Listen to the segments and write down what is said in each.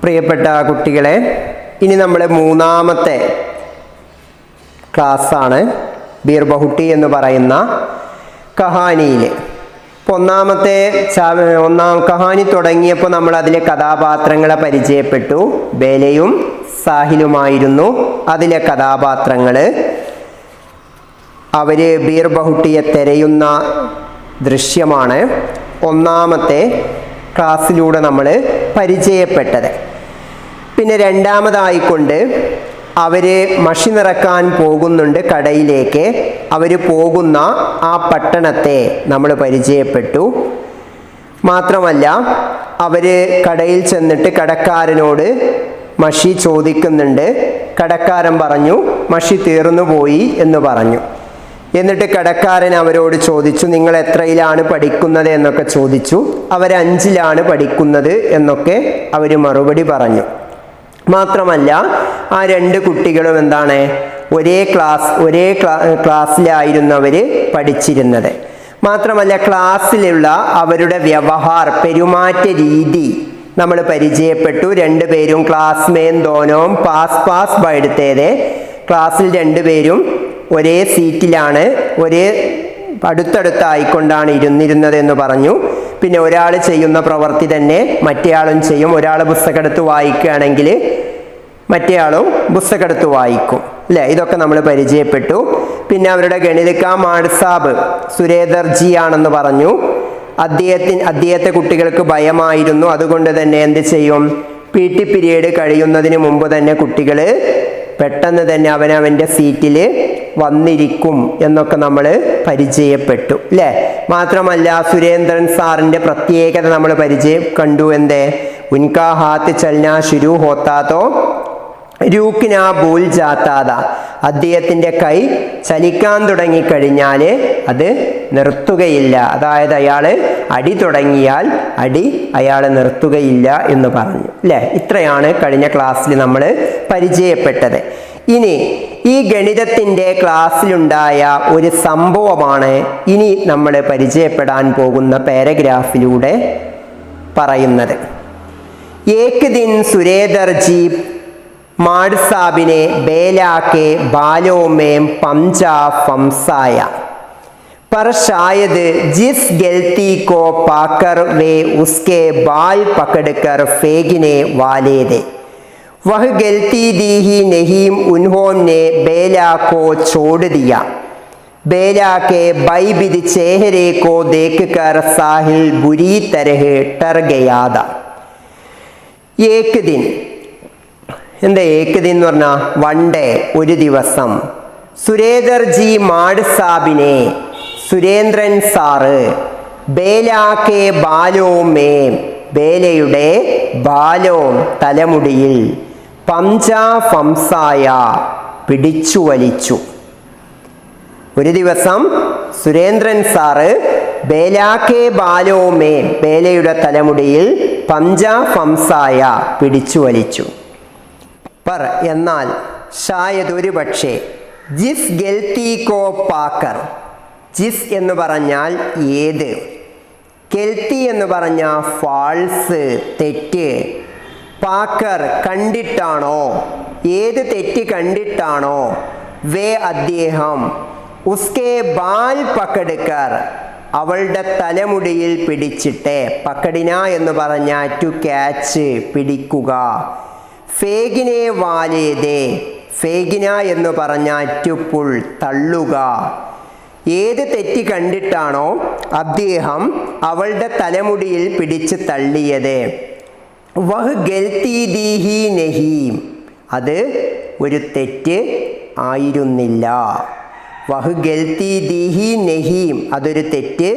പ്രിയപ്പെട്ട കുട്ടികളെ, ഇനി നമ്മൾ മൂന്നാമത്തെ ക്ലാസ്സാണ് ബീർ ബഹുട്ടി എന്ന് പറയുന്ന കഹാനിയിൽ. ഇപ്പോൾ ഒന്നാം കഹാനി തുടങ്ങിയപ്പോൾ നമ്മൾ അതിലെ കഥാപാത്രങ്ങളെ പരിചയപ്പെട്ടു. ബേലയും സാഹിലുമായിരുന്നു അതിലെ കഥാപാത്രങ്ങൾ. അവർ ബീർ ബഹുട്ടിയെ തിരയുന്ന ദൃശ്യമാണ് ഒന്നാമത്തെ ക്ലാസ്സിലൂടെ നമ്മൾ പരിചയപ്പെട്ടത്. പിന്നെ രണ്ടാമതായിക്കൊണ്ട് അവർ മഷി നിറക്കാൻ പോകുന്നുണ്ട് കടയിലേക്ക്. അവർ പോകുന്ന ആ പട്ടണത്തെ നമ്മൾ പരിചയപ്പെട്ടു. മാത്രമല്ല അവർ കടയിൽ ചെന്നിട്ട് കടക്കാരനോട് മഷി ചോദിക്കുന്നുണ്ട്. കടക്കാരൻ പറഞ്ഞു മഷി തീർന്നു പോയി എന്ന് പറഞ്ഞു. എന്നിട്ട് കടക്കാരൻ അവരോട് ചോദിച്ചു, നിങ്ങൾ എത്രയിലാണ് പഠിക്കുന്നത് എന്നൊക്കെ ചോദിച്ചു. അവർ 5ലാണ് പഠിക്കുന്നത് എന്നൊക്കെ അവർ മറുപടി പറഞ്ഞു. മാത്രമല്ല ആ 2 കുട്ടികളും എന്താണ്, ഒരേ ക്ലാസ്സിലായിരുന്നു അവർ പഠിച്ചിരുന്നത്. മാത്രമല്ല ക്ലാസ്സിലുള്ള അവരുടെ പെരുമാറ്റ രീതി നമ്മൾ പരിചയപ്പെട്ടു. 2 പേരും ക്ലാസ്മേൻ ദോനോം പാസ് ബൈഡത്തേതെ. ക്ലാസ്സിൽ 2 പേരും ഒരേ സീറ്റിലാണ്, ഒരേ അടുത്തടുത്തായിക്കൊണ്ടാണ് ഇരുന്നിരുന്നത് എന്ന് പറഞ്ഞു. പിന്നെ ഒരാൾ ചെയ്യുന്ന പ്രവൃത്തി തന്നെ മറ്റേയാളും ചെയ്യും. ഒരാൾ പുസ്തകമെടുത്ത് വായിക്കുകയാണെങ്കിൽ മറ്റേയാളും പുസ്തകമെടുത്ത് വായിക്കും, അല്ലേ? ഇതൊക്കെ നമ്മൾ പരിചയപ്പെട്ടു. പിന്നെ അവരുടെ ഗണിതക്ക മാഡ്സാബ് സുരേദർജി ആണെന്ന് പറഞ്ഞു. അദ്ദേഹത്തെ കുട്ടികൾക്ക് ഭയമായിരുന്നു. അതുകൊണ്ട് തന്നെ എന്ത് ചെയ്യും, PT പീരീഡ് കഴിയുന്നതിന് മുമ്പ് തന്നെ കുട്ടികൾ പെട്ടെന്ന് തന്നെ അവനവൻ്റെ സീറ്റിൽ വന്നിരിക്കും എന്നൊക്കെ നമ്മൾ പരിചയപ്പെട്ടു, അല്ലേ? മാത്രമല്ല സുരേന്ദ്രൻ സാറിൻ്റെ പ്രത്യേകത നമ്മൾ കണ്ടു. എന്തേ, ഉൻകാ ഹാത്ത് ചലനാ ശുരു ഹോത്താതോ രൂക്കിനാ ഭൂൽ ജാത്താത. അദ്ദേഹത്തിൻ്റെ കൈ ചലിക്കാൻ തുടങ്ങിക്കഴിഞ്ഞാൽ അത് നിർത്തുകയില്ല. അതായത് അയാൾ അടി തുടങ്ങിയാൽ അയാൾ നിർത്തുകയില്ല എന്ന് പറഞ്ഞു, അല്ലേ? ഇത്രയാണ് കഴിഞ്ഞ ക്ലാസ്സിൽ നമ്മൾ പരിചയപ്പെട്ടത്. ഇനി ഈ ഗണിതത്തിൻ്റെ ക്ലാസ്സിലുണ്ടായ ഒരു സംഭവമാണ് ഇനി നമ്മൾ പരിചയപ്പെടാൻ പോകുന്ന പാരഗ്രാഫിലൂടെ പറയുന്നത്. ഏക് ദിൻ സുരേദർജി माड साहब ने बेला के बालों में पंजा फमसाया, पर शायद जिस गलती को पाकर वे उसके बाल पकड़कर फेंकने वाले थे, वह गलती दी ही नहीं. उन्होंने बेला को छोड़ दिया. बेला के भयभीत चेहरे को देखकर साहिल बुरी तरह डर गया था. एक दिन, എന്താ ഏക് ദിൻ എന്ന് പറഞ്ഞാൽ വൺ ഡേ, ഒരു ദിവസം, സുരേദർജി മാഡ് സാബിനെ, സുരേന്ദ്രൻ സാറ്, ബേലാക്കെ ബാലോമേ, ബേലയുടെ ബാലോം തലമുടിയിൽ, പംജാ ഫംസായ പിടിച്ചു വലിച്ചു. ഒരു ദിവസം സുരേന്ദ്രൻ സാറ് ബേലാക്കെ ബാലോമേ, ബേലയുടെ തലമുടിയിൽ, പംജാ ഫംസായ പിടിച്ചു വലിച്ചു. पर എന്നാൽ ഷായത് ഒരു പക്ഷേ, ജിസ് ഗൽത്തി കോ പാക്കർ, ജിസ് എന്ന് പറഞ്ഞാൽ ഏത്, ഗൽത്തി എന്ന് പറഞ്ഞാൽ ഫാൾസ് തെറ്റ്, പാക്കർ കണ്ടിട്ടാണോ, ഏത് തെറ്റ് കണ്ടിട്ടാണോ, വേ അദ്ദേഹം, ഉസ്കെ ബാൽ പക്കടുക്കർ അവളുടെ തലമുടിയിൽ പിടിച്ചിട്ട്, പക്കടിന എന്ന് പറഞ്ഞാൽ ടു ക്യാച്ച് പിടിക്കുക, ഫേഗിനെ വാലേദേ, ഫേഗിന എന്ന് പറഞ്ഞാൽ ടു പുൾ തള്ളുക. ഏത് തെറ്റ് കണ്ടിട്ടാണോ അദ്ദേഹം അവളുടെ തലമുടിയിൽ പിടിച്ച് തള്ളിയത്, വഹ് ഗൽത്തി ദീഹി നഹീം, അത് ഒരു തെറ്റ് ആയിരുന്നില്ല. വഹ് ഗൽത്തി ദീഹി നഹീം, അതൊരു തെറ്റ്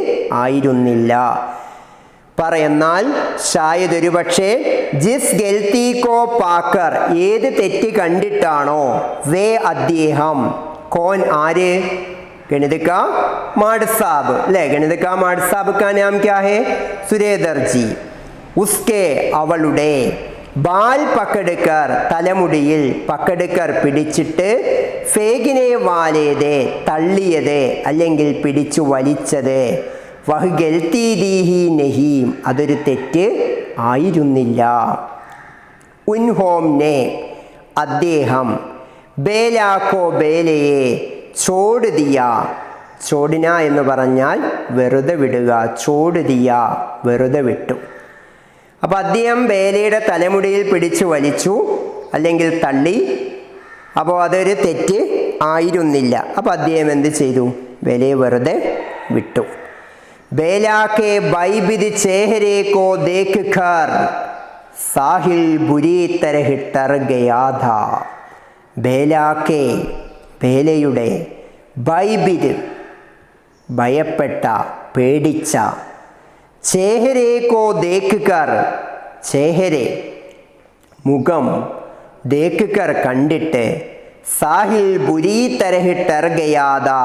ആയിരുന്നില്ല. എന്നാൽ ഷായത് ഒരു പക്ഷേ, ജിസ് ഗൽത്തി കോ പാക്കർ ഏത് തെറ്റ് കണ്ടിട്ടാണോ, വേ അദ്ദേഹം, കോൻ ആര്, ഗണിതക്ക മാഡ് സാബ്, അല്ലേ? ഗണിതക്ക മാഡ് സാബ് കാ നാം ക്യാ ഹേ, സുരേദർജി, ഉസ്കെ അവളുടെ, ബാൽ പക്കടുക്കർ തലമുടിയിൽ, പക്കടുക്കർ പിടിച്ചിട്ട്, ഫേഗിനെ വാലേതെ തള്ളിയത് അല്ലെങ്കിൽ പിടിച്ചു വലിച്ചത്, വഹ് ഗൽത്തി ദീഹി നഹീം അതൊരു തെറ്റ് ആയിരുന്നില്ല. ഉൻഹോംനെ അദ്ദേഹം, ബേലാക്കോ ബേലയെ ചോട് ദിയ, ചോടിന എന്ന് പറഞ്ഞാൽ വെറുതെ വിടുക, ചോട് ദിയ വെറുതെ വിട്ടു. അപ്പോൾ അദ്ദേഹം ബേലയുടെ തലമുടിയിൽ പിടിച്ചു വലിച്ചു അല്ലെങ്കിൽ തള്ളി. അപ്പോൾ അതൊരു തെറ്റ് ആയിരുന്നില്ല. അപ്പോൾ അദ്ദേഹം എന്ത് ചെയ്തു? ബേലയെ വെറുതെ വിട്ടു. ബേലാക്കെ ബൈബിദ് ചേഹരെ കോ ദേഖ് ഖർ സാഹിൽ ബുരി തരഹ് ടർ ഗയാ ഥാ. ബേലാക്കെ ബേലയുടെ, ബൈബിദ് ഭയപ്പെട്ട പേടിച്ച, ചേഹരെ കോ ദേഖ് കർ ചേഹരെ മുഖം, ദേഖ് കർ കണ്ടിട്ട്, സാഹിൽ ബുരി തരഹ് ടർ ഗയാ ഥാ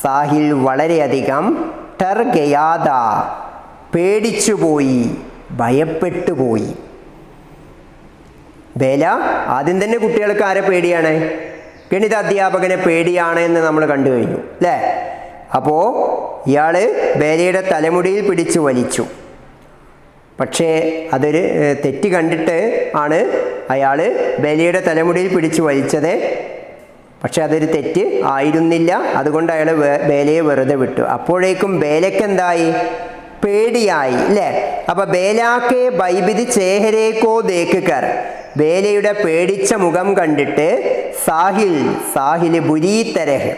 സാഹിൽ വളരെയധികം, ടർ ഗയാ ഥാ പേടിച്ചുപോയി, ഭയപ്പെട്ടുപോയി. ബേല ആദ്യം തന്നെ കുട്ടികൾക്ക് ആരെ പേടിയാണ്? ഗണിത അധ്യാപകനെ പേടിയാണ് എന്ന് നമ്മൾ കണ്ടു കഴിഞ്ഞു അല്ലേ? അപ്പോൾ ഇയാൾ ബേലയുടെ തലമുടിയിൽ പിടിച്ചു വലിച്ചു. പക്ഷേ അതൊരു തെറ്റ് കണ്ടിട്ട് ആണ് അയാൾ ബേലയുടെ തലമുടിയിൽ പിടിച്ചു വലിച്ചത്. പക്ഷെ അതൊരു തെറ്റ് ആയിരുന്നില്ല. അതുകൊണ്ട് അയാൾ ബേലയെ വെറുതെ വിട്ടു. അപ്പോഴേക്കും ബേലയ്ക്ക് എന്തായി? പേടിയായി അല്ലേ? അപ്പം ബേലാക്കെ ബൈബിദ് ചേഹരേക്കോ ദേഖ് കർ, ബേലയുടെ പേടിച്ച മുഖം കണ്ടിട്ട്, സാഹിൽ സാഹില് ബുരീ തരഹ്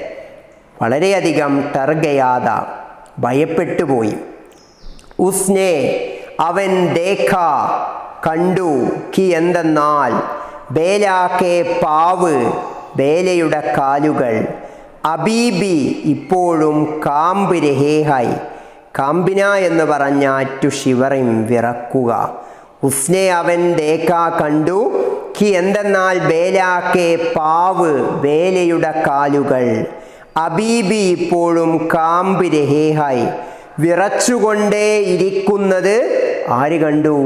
വളരെയധികം, ടർഗയാത ഭയപ്പെട്ടുപോയി. ഉസ്നെ അവൻ, ദേഖ കണ്ടു, കി എന്തെന്നാൽ, ബേലാക്കെ പാവ് ബേലയുടെ കാലുകൾ, അബീബി ഇപ്പോഴും, കാമ്പ് രഹേഹായി കാമ്പിന എന്ന് പറഞ്ഞാറ്റു ശിവറിം വിറക്കുക. ഉസ്നെ അവൻ, ദേഖ കണ്ടു, കി എന്തെന്നാൽ, ബേലാക്കെ പാവ് ബേലയുടെ കാലുകൾ, അബീബി ഇപ്പോഴും, കാമ്പ് രഹേഹായി വിറച്ചുകൊണ്ടേ ഇരിക്കുന്നത്. ആര് കണ്ടു?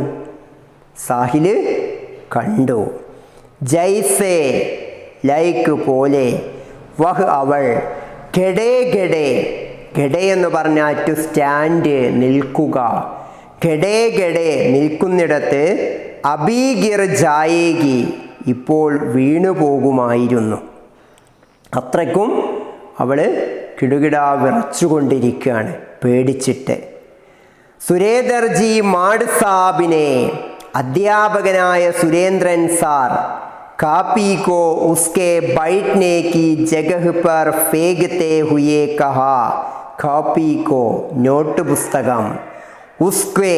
സാഹില് കണ്ടു. ജൈസേ ലൈക്ക് പോലെ, വഹ് അവൾ, ഘടേ ഘടേ ഘടേ എന്ന് പറഞ്ഞാൽ ടു സ്റ്റാൻഡ് നിൽക്കുക, ഘടേ ഘടേ നിൽക്കുന്നിടത്ത്, അബീഗിർ ജായേഗി ഇപ്പോൾ വീണു പോകുമായിരുന്നു. അത്രയ്ക്കും അവൾ കിടുകിടാ വിറച്ചുകൊണ്ടിരിക്കുകയാണ് പേടിച്ചിട്ട്. സുരേന്ദർജി മാഡ് സാബിനെ, അധ്യാപകനായ സുരേന്ദ്രൻ സാർ, കാപ്പി കോ ഉസ്കെ ബൈഠ്നെ കി ജഗഹ് പർ ഫേഗ്തെ ഹുയെ കഹാ, കാപ്പി കോ നോട്ട് പുസ്തകം, ഉസ്കെ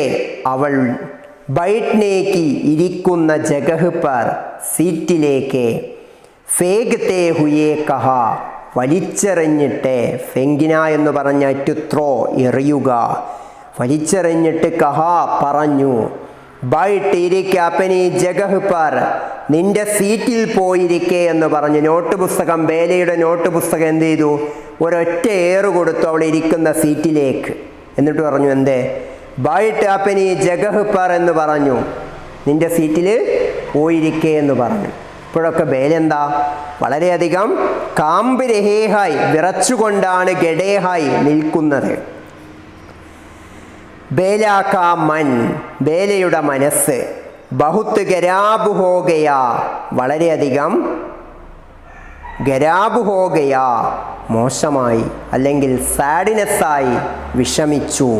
അവൾ, ബൈഠ്നെ കി ഇരിക്കുന്ന, ജഗഹ് പർ സീറ്റിലേക്ക്, ഫേഗ്തെ ഹുയെ കഹാ വലിച്ചെറിഞ്ഞിട്ട്, ഫെങ്കിന എന്ന് പറഞ്ഞ ടു ത്രോ എറിയുക, വലിച്ചെറിഞ്ഞിട്ട്, കഹാ പറഞ്ഞു, ബൈട്ട് ഇരിക്കെ, അപ്പനി ജഗഹ് പർ നിന്റെ സീറ്റിൽ പോയിരിക്കെ എന്ന് പറഞ്ഞു. നോട്ട് പുസ്തകം, ബേലയുടെ നോട്ട് പുസ്തകം എന്ത് ചെയ്തു? ഒരൊറ്റ ഏറ് കൊടുത്തു അവൾ ഇരിക്കുന്ന സീറ്റിലേക്ക്. എന്നിട്ട് പറഞ്ഞു എന്തേ? ബൈട്ട് അപ്പനി ജഗഹ് പർ എന്ന് പറഞ്ഞു, നിന്റെ സീറ്റിൽ പോയിരിക്കെ എന്ന് പറഞ്ഞു. ഇപ്പോഴൊക്കെ ബേലെന്താ? വളരെയധികം കാമ്പ് രഹേഹായി വിറച്ചുകൊണ്ടാണ് ഗഡേഹായി നിൽക്കുന്നത്. ബേലാക്ക മൻ ബേലയുടെ മനസ്സ്, ബഹുത്ത് ഗരാബ് ഹോഗയാ വളരെയധികം, ഗരാബ് ഹോഗയാ മോശമായി അല്ലെങ്കിൽ സാഡിനെസ്സായി വിഷമിച്ചു.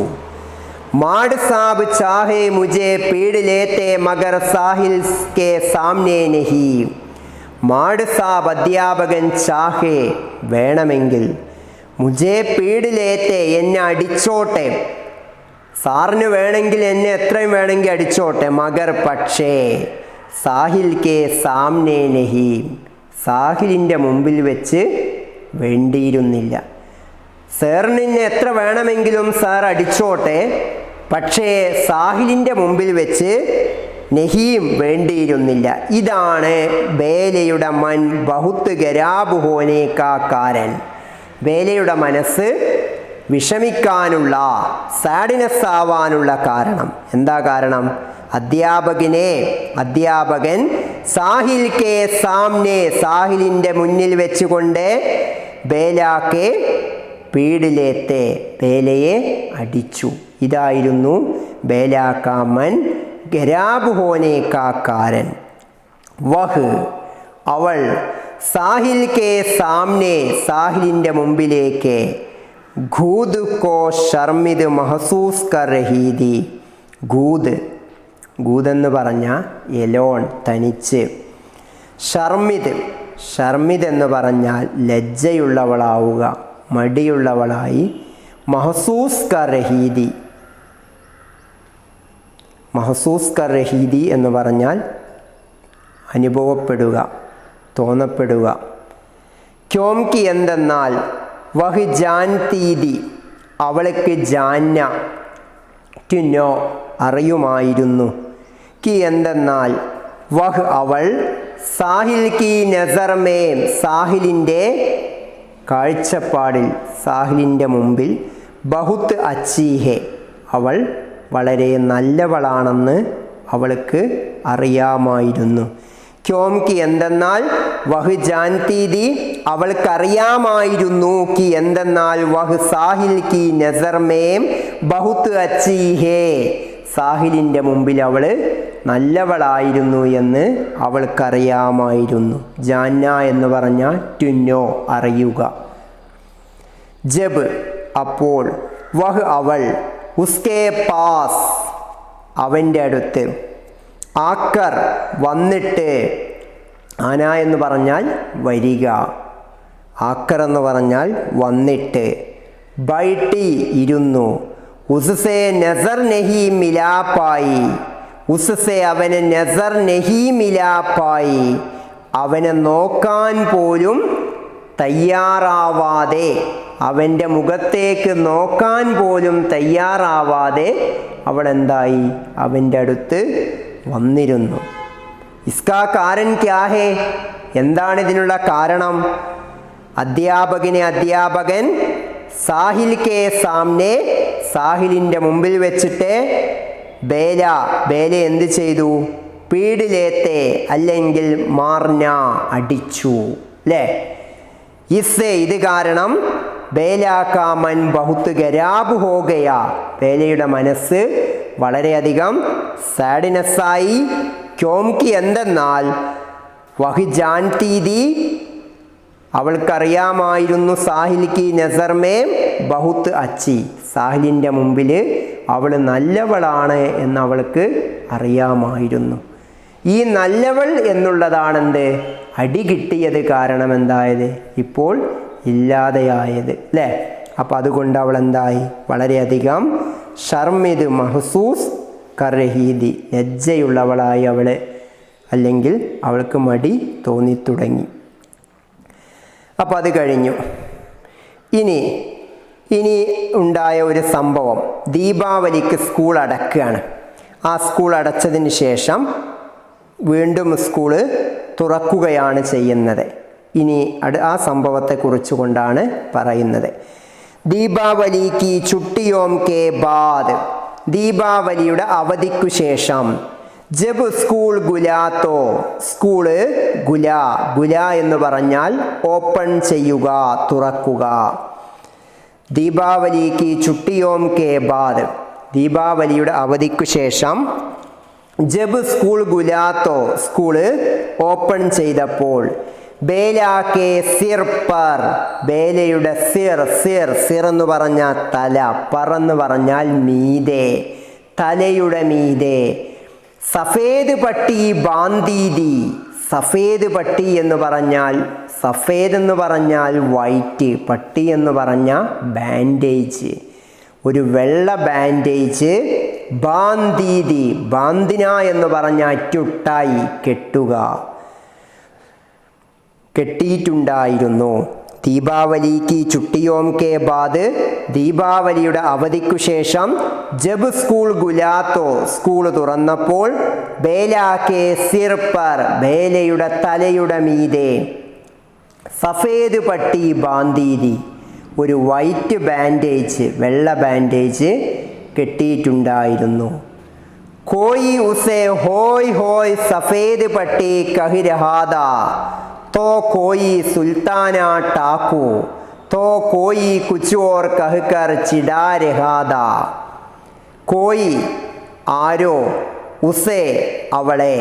മാഡ് സാബ് ചാഹേ മുജെ പീഡ് ലേത്തെ മഗർ സാഹിൽ കെ സാമ്നെ നഹി. മാഡ് സാബ് അധ്യാപകൻ ചാഹേ വേണമെങ്കിൽ, മുജെ പീഡ് ലേത്തെ എന്നെ അടിച്ചോട്ടെ, സാറിന് വേണമെങ്കിൽ എന്നെ എത്രയും വേണമെങ്കിൽ അടിച്ചോട്ടെ, മഗർ പക്ഷേ, സാഹിൽ കെ സാമ്നെ നഹി സാഹിലിൻ്റെ മുമ്പിൽ വെച്ച് വേണ്ടിയിരുന്നില്ല. സാറിനെ എത്ര വേണമെങ്കിലും സാർ അടിച്ചോട്ടെ, പക്ഷേ സാഹിലിൻ്റെ മുമ്പിൽ വെച്ച് നഹീം വേണ്ടിയിരുന്നില്ല. ഇതാണ് ബേലയുടെ മൻ ബഹുത്ത് ഗരാബ് ഹോനെ കാ കാരൻ. ബേലയുടെ മനസ്സ് വിഷമിക്കാനുള്ള, സാഡിനെസ് ആവാനുള്ള കാരണം എന്താ? കാരണം അധ്യാപകൻ സാഹിൽ കെ സാമ്നെ സാഹിലിൻ്റെ മുന്നിൽ വെച്ചുകൊണ്ട്, ബേലാക്കെ പീഡിലേത്തെ ബേലയെ അടിച്ചു. ഇതായിരുന്നു ബേലാക്ക മൻ ഗരാബ് ഹോനെ കാ കാരൻ. വഹ് അവൾ, സാഹിൽ കെ സാമ്നെ സാഹിലിൻ്റെ മുമ്പിലേക്ക്, ഖൂദ് കോ ഷർമിദ് മഹസൂസ് കർ രഹീ ഥി. ഖൂദ്, ഖൂദെന്ന് പറഞ്ഞാൽ എലോൺ, തനിച്ച്. ഷർമിദ്, ഷർമിദ് എന്ന് പറഞ്ഞാൽ ലജ്ജയുള്ളവളാവുക, മടിയുള്ളവളായി. മഹസൂസ് കർ രഹീ ഥി, മഹസൂസ് കർ രഹീ ഥി എന്ന് പറഞ്ഞാൽ അനുഭവപ്പെടുക, തോന്നപ്പെടുക. ക്യോംകി എന്തെന്നാൽ, വഹ് ജാൻതീ ഥി അവൾക്ക്, ജാന്ന ടു നോ അറിയുമായിരുന്നു, കി എന്തെന്നാൽ, വഹ് അവൾ, സാഹിൽ കി നസർ മേ സാഹിലിൻ്റെ കാഴ്ചപ്പാടിൽ, സാഹിലിൻ്റെ മുമ്പിൽ, ബഹുത്ത് അച്ചി ഹെ അവൾ വളരെ നല്ലവളാണെന്ന് അവൾക്ക് അറിയാമായിരുന്നു. ക്യോംകി എന്തെന്നാൽ, വഹ് ജാൻതീ ഥി അവൾക്കറിയാമായിരുന്നു, കി എന്തെന്നാൽ, വഹ് സാഹിൽ കി നസർ മേം ബഹുത്ത് അച്ചി ഹേ സാഹിലിൻ്റെ മുമ്പിൽ അവൾ നല്ലവളായിരുന്നു എന്ന് അവൾക്കറിയാമായിരുന്നു. ജാന്ന എന്ന് പറഞ്ഞാൽ ടു നോ അറിയുക. ജബ് അപ്പോൾ, വഹ് അവൾ, ഉസ്കേ പാസ് അവൻ്റെ അടുത്ത്, ആക്കർ വന്നിട്ട്, ആന എന്ന് പറഞ്ഞാൽ വരിക, ആക്കർ എന്ന് പറഞ്ഞാൽ വന്നിട്ട്, ബൈട്ടി ഇരുന്നു, ഉസ്സേ നസർ നഹി മിലാപ്പായി ഉസ്സേ അവന് നസർ നഹി മിലാപ്പായി അവനെ നോക്കാൻ പോലും തയ്യാറാവാതെ, അവൻ്റെ മുഖത്തേക്ക് നോക്കാൻ പോലും തയ്യാറാവാതെ അവൾ എന്തായി, അവൻ്റെ അടുത്ത് വന്നിരുന്നു. ഇസ്കാ കാരൻ ക്യാ ഹേ എന്താണ് ഇതിനുള്ള കാരണം? അധ്യാപകനെ അധ്യാപകൻ, സാഹിൽ കെ സാമ്നെ സാഹിലിൻ്റെ മുമ്പിൽ വെച്ചിട്ട്, ബേല ബേല എന്ത് ചെയ്തു, പീഡിലേത്തെ അല്ലെങ്കിൽ മാർന അടിച്ചു, അല്ലേ? ഇസ്സേ ഇത് കാരണം, ബേല കാ മൻ ബഹുത്ത് ഖരാബ് ഹോ ഗയാ ബേലയുടെ മനസ്സ് വളരെയധികം സാഡിനെസ്സായി. ക്യോംകി എന്തെന്നാൽ, വഹ് ജാൻതീ ഥി അവൾക്കറിയാമായിരുന്നു, സാഹിൽ കി നസർ മേ ബഹുത്ത് അച്ചി സാഹിലിൻ്റെ മുമ്പിൽ അവൾ നല്ലവളാണ് എന്ന് അവൾക്ക് അറിയാമായിരുന്നു. ഈ നല്ലവൾ എന്നുള്ളതാണെന്ത്, അടി കിട്ടിയത് കാരണം എന്തായത്, ഇപ്പോൾ ഇല്ലാതെയായത്, അല്ലേ? അപ്പം അതുകൊണ്ട് അവൾ എന്തായി, വളരെയധികം ഷർമിദ് മഹസൂസ് കർ രഹീ ഥി ലജ്ജയുള്ളവളായി അവൾ, അല്ലെങ്കിൽ അവൾക്ക് മടി തോന്നിത്തുടങ്ങി. അപ്പം അത് കഴിഞ്ഞു. ഇനി ഉണ്ടായ ഒരു സംഭവം, ദീപാവലിക്ക് സ്കൂൾ അടക്കുകയാണ്. ആ സ്കൂൾ അടച്ചതിന് ശേഷം വീണ്ടും സ്കൂള് തുറക്കുകയാണ് ചെയ്യുന്നത്. ഇനി ആ സംഭവത്തെക്കുറിച്ച് കൊണ്ടാണ് പറയുന്നത്. ദീപാവലി കി ചുട്ടിയോം കെ ബാദ് ദീപാവലിയുടെ അവധിക്കു ശേഷം, ജബ് സ്കൂൾ ഗുലാത്തോ സ്കൂള് ഗുല എന്ന് പറഞ്ഞാൽ ഓപ്പൺ ചെയ്യുക, തുറക്കുക. ദീപാവലി കി ചുട്ടിയോം കെ ബാദ് ദീപാവലിയുടെ അവധിക്കു ശേഷം, ജബ് സ്കൂൾ ഗുലാത്തോ സ്കൂള് ഓപ്പൺ ചെയ്തപ്പോൾ, ബേല കെ സിർ പർ ബേലയുടെ സിർ എന്ന് പറഞ്ഞാൽ തല, പർ എന്ന് പറഞ്ഞാൽ മീതെ, തലയുടെ മീതെ, സഫേദ് പട്ടി ബാന്ദീദി സഫേദ് പട്ടി എന്ന് പറഞ്ഞാൽ, സഫേദ് എന്ന് പറഞ്ഞാൽ വൈറ്റ്, പട്ടി എന്ന് പറഞ്ഞാൽ ബാൻഡേജ്, ഒരു വെള്ള ബാൻഡേജ്. ബാന്ദീദി ബാന്തിന എന്ന് പറഞ്ഞാൽ ചുട്ടായി കെട്ടുക, കെട്ടിയിട്ടുണ്ടായിരുന്നു. ദീപാവലി കി ചുട്ടിയോം കെ ബാദ് ദീപാവലിയുടെ അവധിക്കു ശേഷം, ജബ് സ്കൂൾ ഗുലാത്തോ സ്കൂൾ തുറന്നപ്പോൾ, ബേല കെ സിർ പർ ബേലയുടെ തലയുടെ മീതെ, സഫേദ് പട്ടി ബാന്ദീദി ഒരു വൈറ്റ് ബാൻഡേജ് വെള്ള ബാൻഡേജ് കെട്ടിയിട്ടുണ്ടായിരുന്നു. കോയി ഉസേ ഹോയ് ഹോയ് സഫേദ് പട്ടി കഹി രഹാദ तो कोई सुल्ताना टाकू तो कोई कुछ और कहकर चिढ़ा रहा था. कोई ആരോ, ഉസേ അവളെ,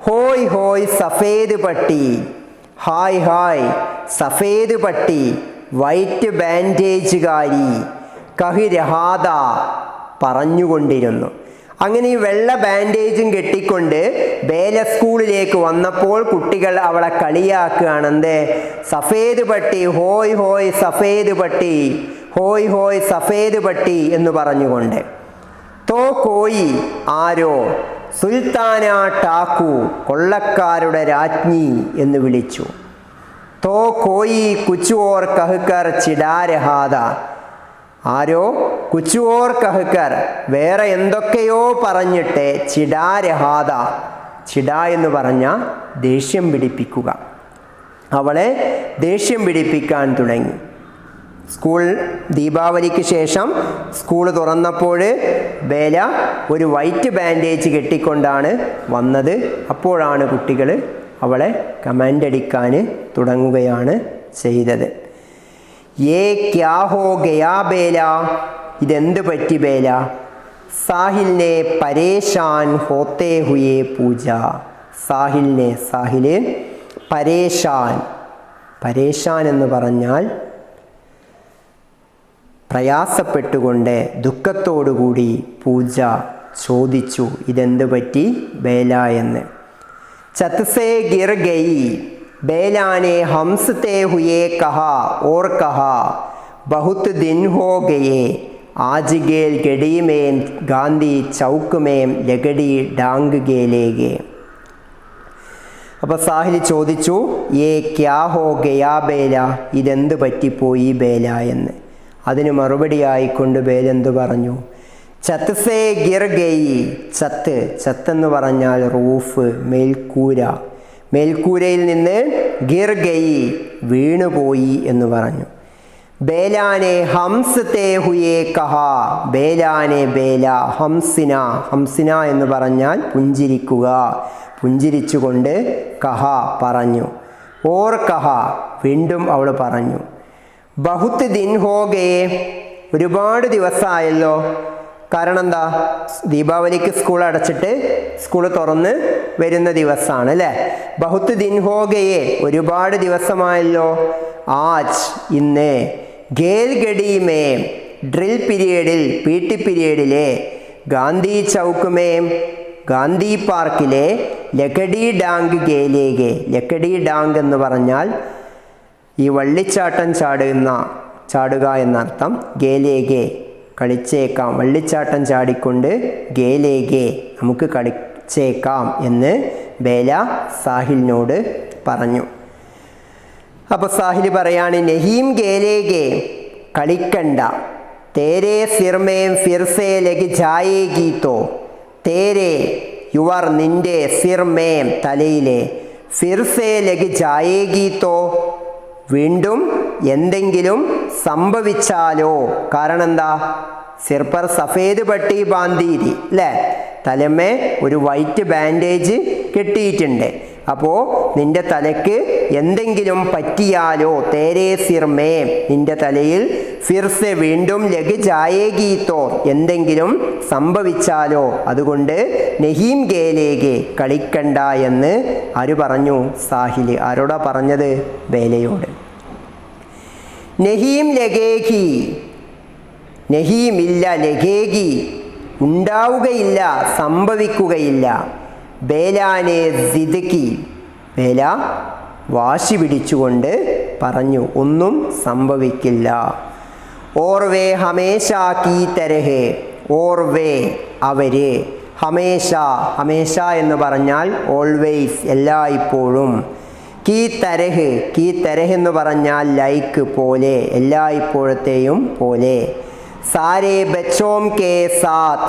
ഹോയ് ഹോയ് സഫേദ് പട്ടി, ഹായ് ഹായ് സഫേദ് പട്ടി, വൈറ്റ് ബാൻഡേജുകാരി, കഹി രഹാദ പറഞ്ഞുകൊണ്ടിരുന്നു. അങ്ങനെ ഈ വെള്ള ബാൻഡേജും കെട്ടിക്കൊണ്ട് ബേല സ്കൂളിലേക്ക് വന്നപ്പോൾ കുട്ടികൾ അവളെ കളിയാക്കുകയാണ്. എന്തേ? സഫേദ് പട്ടി, ഹോയ് ഹോയ് സഫേദ് പട്ടി, ഹോയ് ഹോയ് സഫേദ് പട്ടി എന്ന് പറഞ്ഞുകൊണ്ട്. തോ കോയി ആരോ, സുൽത്താന ടാക്കു കൊള്ളക്കാരുടെ രാജ്ഞി എന്ന് വിളിച്ചു. തോ കോയി കുച്ചുവോർ കഹ്കർ ചിടാരഹാദ, ആരോ കുച്ചുവോർ കഹ്കർ വേറെ എന്തൊക്കെയോ പറഞ്ഞിട്ട് ചിടാരഹാദ, ചിട എന്ന് പറഞ്ഞാൽ ദേഷ്യം പിടിപ്പിക്കുക, അവളെ ദേഷ്യം പിടിപ്പിക്കാൻ തുടങ്ങി. സ്കൂൾ ദീപാവലിക്ക് ശേഷം സ്കൂൾ തുറന്നപ്പോൾ ബേല ഒരു വൈറ്റ് ബാൻഡേജ് കെട്ടിക്കൊണ്ടാണ് വന്നത്. അപ്പോഴാണ് കുട്ടികൾ അവളെ കമാൻഡ് അടിക്കാൻ തുടങ്ങുകയാണ് ചെയ്തത്. യേ ക്യാ ഹോ ഗയാ ബേല, ഇതെന്ത് പറ്റി ബേല? സാഹിലിനെ പരേശാൻ ഹോത്തേ ഹുയേ പൂജ, സാഹിലിനെ, സാഹില് പരേശാൻ, പരേശാൻ എന്ന് പറഞ്ഞാൽ പ്രയാസപ്പെട്ടുകൊണ്ട് ദുഃഖത്തോടുകൂടി പൂജ ചോദിച്ചു, ഇതെന്ത് പറ്റി ബേല എന്ന്. ചത്സേ ഗിർ ഗയി ബേലാനെ ഹംസ് തേ ഹുയേ കഹാ ഓർ കഹാ ബഹുത് ദിൻ ഹോ ഗയേ ആജ് ഗേൽ ഗഡി മേം ഗാന്ധി ചൗക്ക് മേം ലഗടി ഡാങ് ഗേലേഗേ. അപ്പോൾ സാഹിൽ ചോദിച്ചു, യേ ക്യാ ഹോ ഗയാ ബേല, ഇതെന്ത് പറ്റിപ്പോയി ബേല എന്ന്. അതിന് മറുപടിയായിക്കൊണ്ട് ബേലെന്ത് പറഞ്ഞു? ചത്സേ ഗിർ ഗയി, ചത്ത്, ചത്തെന്ന് പറഞ്ഞാൽ റൂഫ്, മേൽക്കൂര, മേൽക്കൂരയിൽ നിന്ന് ഗിർ ഗയി വീണുപോയി എന്ന് പറഞ്ഞു. ബേലാനെ ഹംസ് തേ ഹുയേ കഹാ, ബേലാനെ ബേല, ഹംസിന, ഹംസിന എന്ന് പറഞ്ഞാൽ പുഞ്ചിരിക്കുക, പുഞ്ചിരിച്ചുകൊണ്ട് കഹ പറഞ്ഞു. ഓർ കഹ വീണ്ടും അവൾ പറഞ്ഞു. ബഹുത്ത് ദിൻ ഹോ ഗയേ, ഒരുപാട് ദിവസമായല്ലോ. കാരണം എന്താ? ദീപാവലിക്ക് സ്കൂൾ അടച്ചിട്ട് സ്കൂൾ തുറന്ന് വരുന്ന ദിവസമാണ് അല്ലേ? ബഹുത്ത് ദിൻ ഹോ ഗയേ, ഒരുപാട് ദിവസമായല്ലോ. ആജ് ഇന്ന്, ഗേൽ ഗഡി മേം ഡ്രിൽ പീരിയഡിൽ, പി ടി പീരിയഡിലെ, ഗാന്ധി ചൗക്ക് മേം ഗാന്ധി പാർക്കിലെ, ലക്കടി ഡാങ് ഗേലേഗെ, ലക്കടി ഡാങ് എന്ന് പറഞ്ഞാൽ ഈ വള്ളിച്ചാട്ടം ചാടുക എന്നർത്ഥം. ഗേലേഗെ കളിച്ചേക്കാം, വള്ളിച്ചാട്ടം ചാടിക്കൊണ്ട് ഗേലേഗെ നമുക്ക് കളിച്ചേക്കാം എന്ന് ബേല സാഹിലിനോട് പറഞ്ഞു. അപ്പോൾ സാഹിൽ പറയാണ്, നഹീം ഗേലേഗെ കളിക്കണ്ട, തേരേ സിർമേം ഫിർസേ ലഗ് ജായേഗി തോ, തേരേ യുവർ നിന്റെ, സിർമേം തലയിലെ, ഫിർസേ ലഗ് ജായേഗി തോ വീണ്ടും എന്തെങ്കിലും സംഭവിച്ചാലോ. കാരണം എന്താ? സിർ പർ സഫേദ് പട്ടി ബാന്തിരി അല്ലേ, തലമേ ഒരു വൈറ്റ് ബാൻഡേജ് കെട്ടിയിട്ടുണ്ട്. അപ്പോൾ നിന്റെ തലയ്ക്ക് എന്തെങ്കിലും പറ്റിയാലോ, തേരേ സിർമേ നിന്റെ തലയിൽ, ഫിർസെ വീണ്ടും, ലഗ് ജായേഗീത്തോ എന്തെങ്കിലും സംഭവിച്ചാലോ, അതുകൊണ്ട് നഹീം ഗേലേഗെ കളിക്കണ്ട എന്ന് ആര് പറഞ്ഞു? സാഹിൽ. ആരോടാ പറഞ്ഞത്? ബേലയോട്. നഹീം ലഗേഗി, നഹീം ഇല്ല, ലഗേഗി ഉണ്ടാവുകയില്ല, സംഭവിക്കുകയില്ല. ബേലാനെ സിദ്ദി, ബേല വാശി പിടിച്ചുകൊണ്ട് പറഞ്ഞു, ഒന്നും സംഭവിക്കില്ല. ഓർവേ ഹമേശ കീ തരഹേ, ഓർവേ അവര്, ഹമേശ, ഹമേശ എന്ന് പറഞ്ഞാൽ ഓൾവേസ് എല്ലായ്പ്പോഴും, കീ തരഹ്, കീ തരഹ് എന്ന് പറഞ്ഞാൽ ലൈക്ക് പോലെ, എല്ലായ്പ്പോഴത്തെയും പോലെ. സാരേ ബച്ചോം കെ സാത്ത്,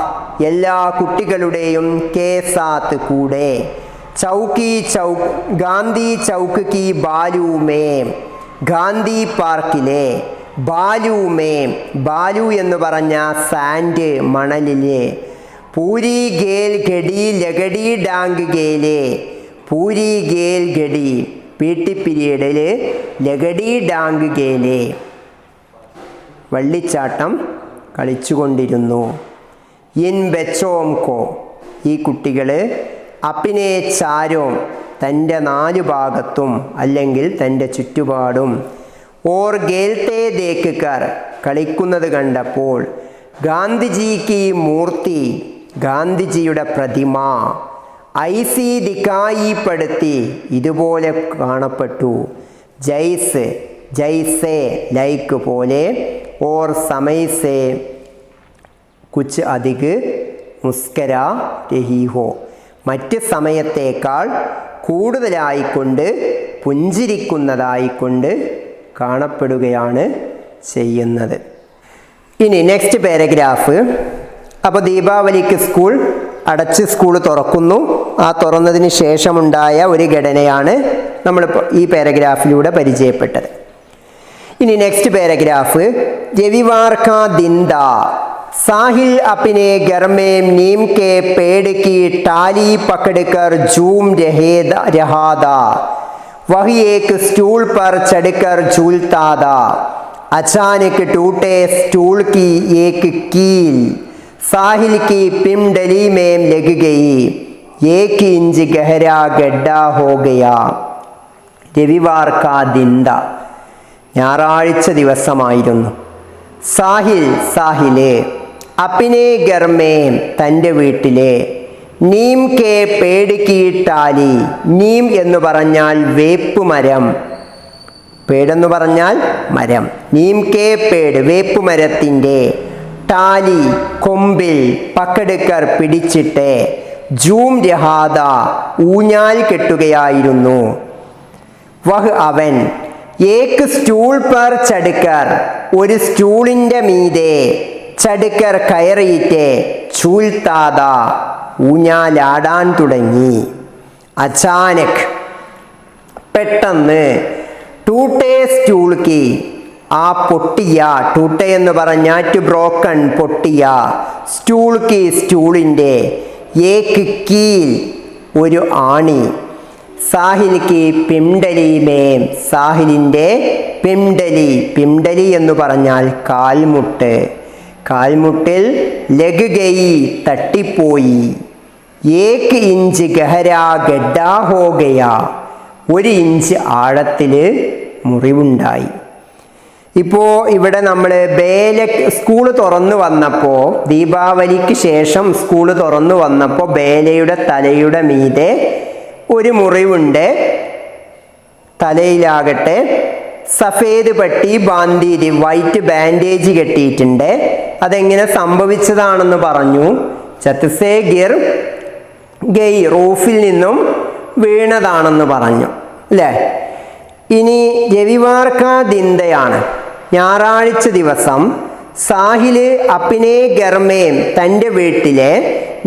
എല്ലാ കുട്ടികളുടെയും, കെ സാത്ത് കൂടെ. ചൗക്കി ചൗക്ക്, ഗാന്ധി ചൗക്ക് കി ബാലുമേം, ഗാന്ധി പാർക്കിലെ, ബാലുമേം, ബാലു എന്ന് പറഞ്ഞ സാൻഡ്, മണലിലെ. പൂരി ഗേൽ ഗഡി ലഗടി ഡാങ് ഗേലെ, പൂരി ഗേൽ ഗഡി പി ടി പീരിയഡിൽ, ലഗടി ഡാങ് ഗേലെ വള്ളിച്ചാട്ടം കളിച്ചുകൊണ്ടിരുന്നു. ഇൻ ബച്ചോം കോ ഈ കുട്ടികൾ, അപ്പിനെ ചാരോം തൻ്റെ 4 ഭാഗത്തും അല്ലെങ്കിൽ തൻ്റെ ചുറ്റുപാടും, ഓർ ഗേൽത്തെ ദേക്കർ കളിക്കുന്നത് കണ്ടപ്പോൾ, ഗാന്ധിജിക്ക് മൂർത്തി ഗാന്ധിജിയുടെ പ്രതിമ, ഐസി ദിക്കായിപ്പെടുത്തി ഇതുപോലെ കാണപ്പെട്ടു, ജൈസ് ജൈസേ ലൈക്ക് പോലെ, ഓർ സമയസേ കുച്ച് അധിക് മുസ്കര രഹി ഹോ മറ്റ് സമയത്തേക്കാൾ കൂടുതലായിക്കൊണ്ട് പുഞ്ചിരിക്കുന്നതായിക്കൊണ്ട് കാണപ്പെടുകയാണ് ചെയ്യുന്നത്. ഇനി നെക്സ്റ്റ് പാരഗ്രാഫ്. അപ്പോൾ ദീപാവലിക്ക് സ്കൂൾ അടച്ച് സ്കൂൾ തുറക്കുന്നു. ആ തുറന്നതിന് ശേഷമുണ്ടായ ഒരു ഘടനയാണ് നമ്മളിപ്പോൾ ഈ പാരഗ്രാഫിലൂടെ പരിചയപ്പെട്ടത്. ഇനി നെക്സ്റ്റ് പാരഗ്രാഫ്. രവിവാർ കാ ദിൻ താ, साहिल अपने घर में नीम के पेड़ की टाली पकड़कर झूम रहा था। वही एक स्टूल पर चढ़कर झूलता था। अचानक टूटे स्टूल की एक कील साहिल की पिंडली में लग गई। 1 इंच गहरा गड्ढा हो गया. രവിവാർ കാ ദിൻ താ, ഞായറാഴ്ച ദിവസമായിരുന്നു. സാഹിൽ സാഹിലെ, അപ്പിനെ ഗർമേ തൻ്റെ വീട്ടിലെ, നീം കെ പേട് കീ ടാലി, നീം എന്ന് പറഞ്ഞാൽ വേപ്പ് മരം, പേടെന്ന് പറഞ്ഞാൽ മരം, നീം കെ പേട് വേപ്പ് മരത്തിൻ്റെ, ടാലി കൊമ്പിൽ, പക്കടുക്കർ പിടിച്ചിട്ട്, ജൂം രഹാദ ഊഞ്ഞാൽ കെട്ടുകയായിരുന്നു. വഹ് അവൻ, ഏക്ക് സ്റ്റൂൾ പർ ചടുക്കർ ഒരു സ്റ്റൂളിൻ്റെ മീതെ, ചടുക്കർ കയറിയിട്ട്, ചൂൽത്താത ഊഞ്ഞാലാടാൻ തുടങ്ങി. അചാനക് പെട്ടെന്ന്, ടൂട്ടേ സ്റ്റൂൾ കി ആ പൊട്ടിയ, ടൂട്ടേ എന്ന് പറഞ്ഞാൽ ടു ബ്രോക്കൺ പൊട്ടിയ, സ്റ്റൂൾ കി സ്റ്റൂളിൻ്റെ, ഏക്ക് കീൽ ഒരു ആണി, സാഹിൽക്ക് പിംഡലി മേം സാഹിലിൻ്റെ പിംഡലി, പിംഡലി എന്ന് പറഞ്ഞാൽ കാൽമുട്ട്, കാൽമുട്ടിൽ ലഗ് ഗയി തട്ടിപ്പോയി. 1 ഇഞ്ച് ഗഹരാ ഗഡ്ഡാ ഹോ ഗയാ 1 ഇഞ്ച് ആഴത്തിൽ മുറിവുണ്ടായി. ഇപ്പോൾ ഇവിടെ നമ്മൾ സ്കൂൾ തുറന്നു വന്നപ്പോൾ, ദീപാവലിക്ക് ശേഷം സ്കൂൾ തുറന്നു വന്നപ്പോൾ ബേലയുടെ തലയുടെ മീതെ ഒരു മുറിവുണ്ട്. തലയിലാകട്ടെ സഫേദ് പട്ടി ബാന്തിരി, വൈറ്റ് ബാൻഡേജ് കെട്ടിയിട്ടുണ്ട്. അതെങ്ങനെ സംഭവിച്ചതാണെന്ന് പറഞ്ഞു. ചത്സേ ഗിർ ഗെയ് റൂഫിൽ നിന്നും വീണതാണെന്ന് പറഞ്ഞു അല്ലേ. ഇനി രവിവാർ കാ ദിന്തയാണ്, ഞായറാഴ്ച ദിവസം. സാഹില് അപ്പിനെ ഗർമേം തൻ്റെ വീട്ടിലെ,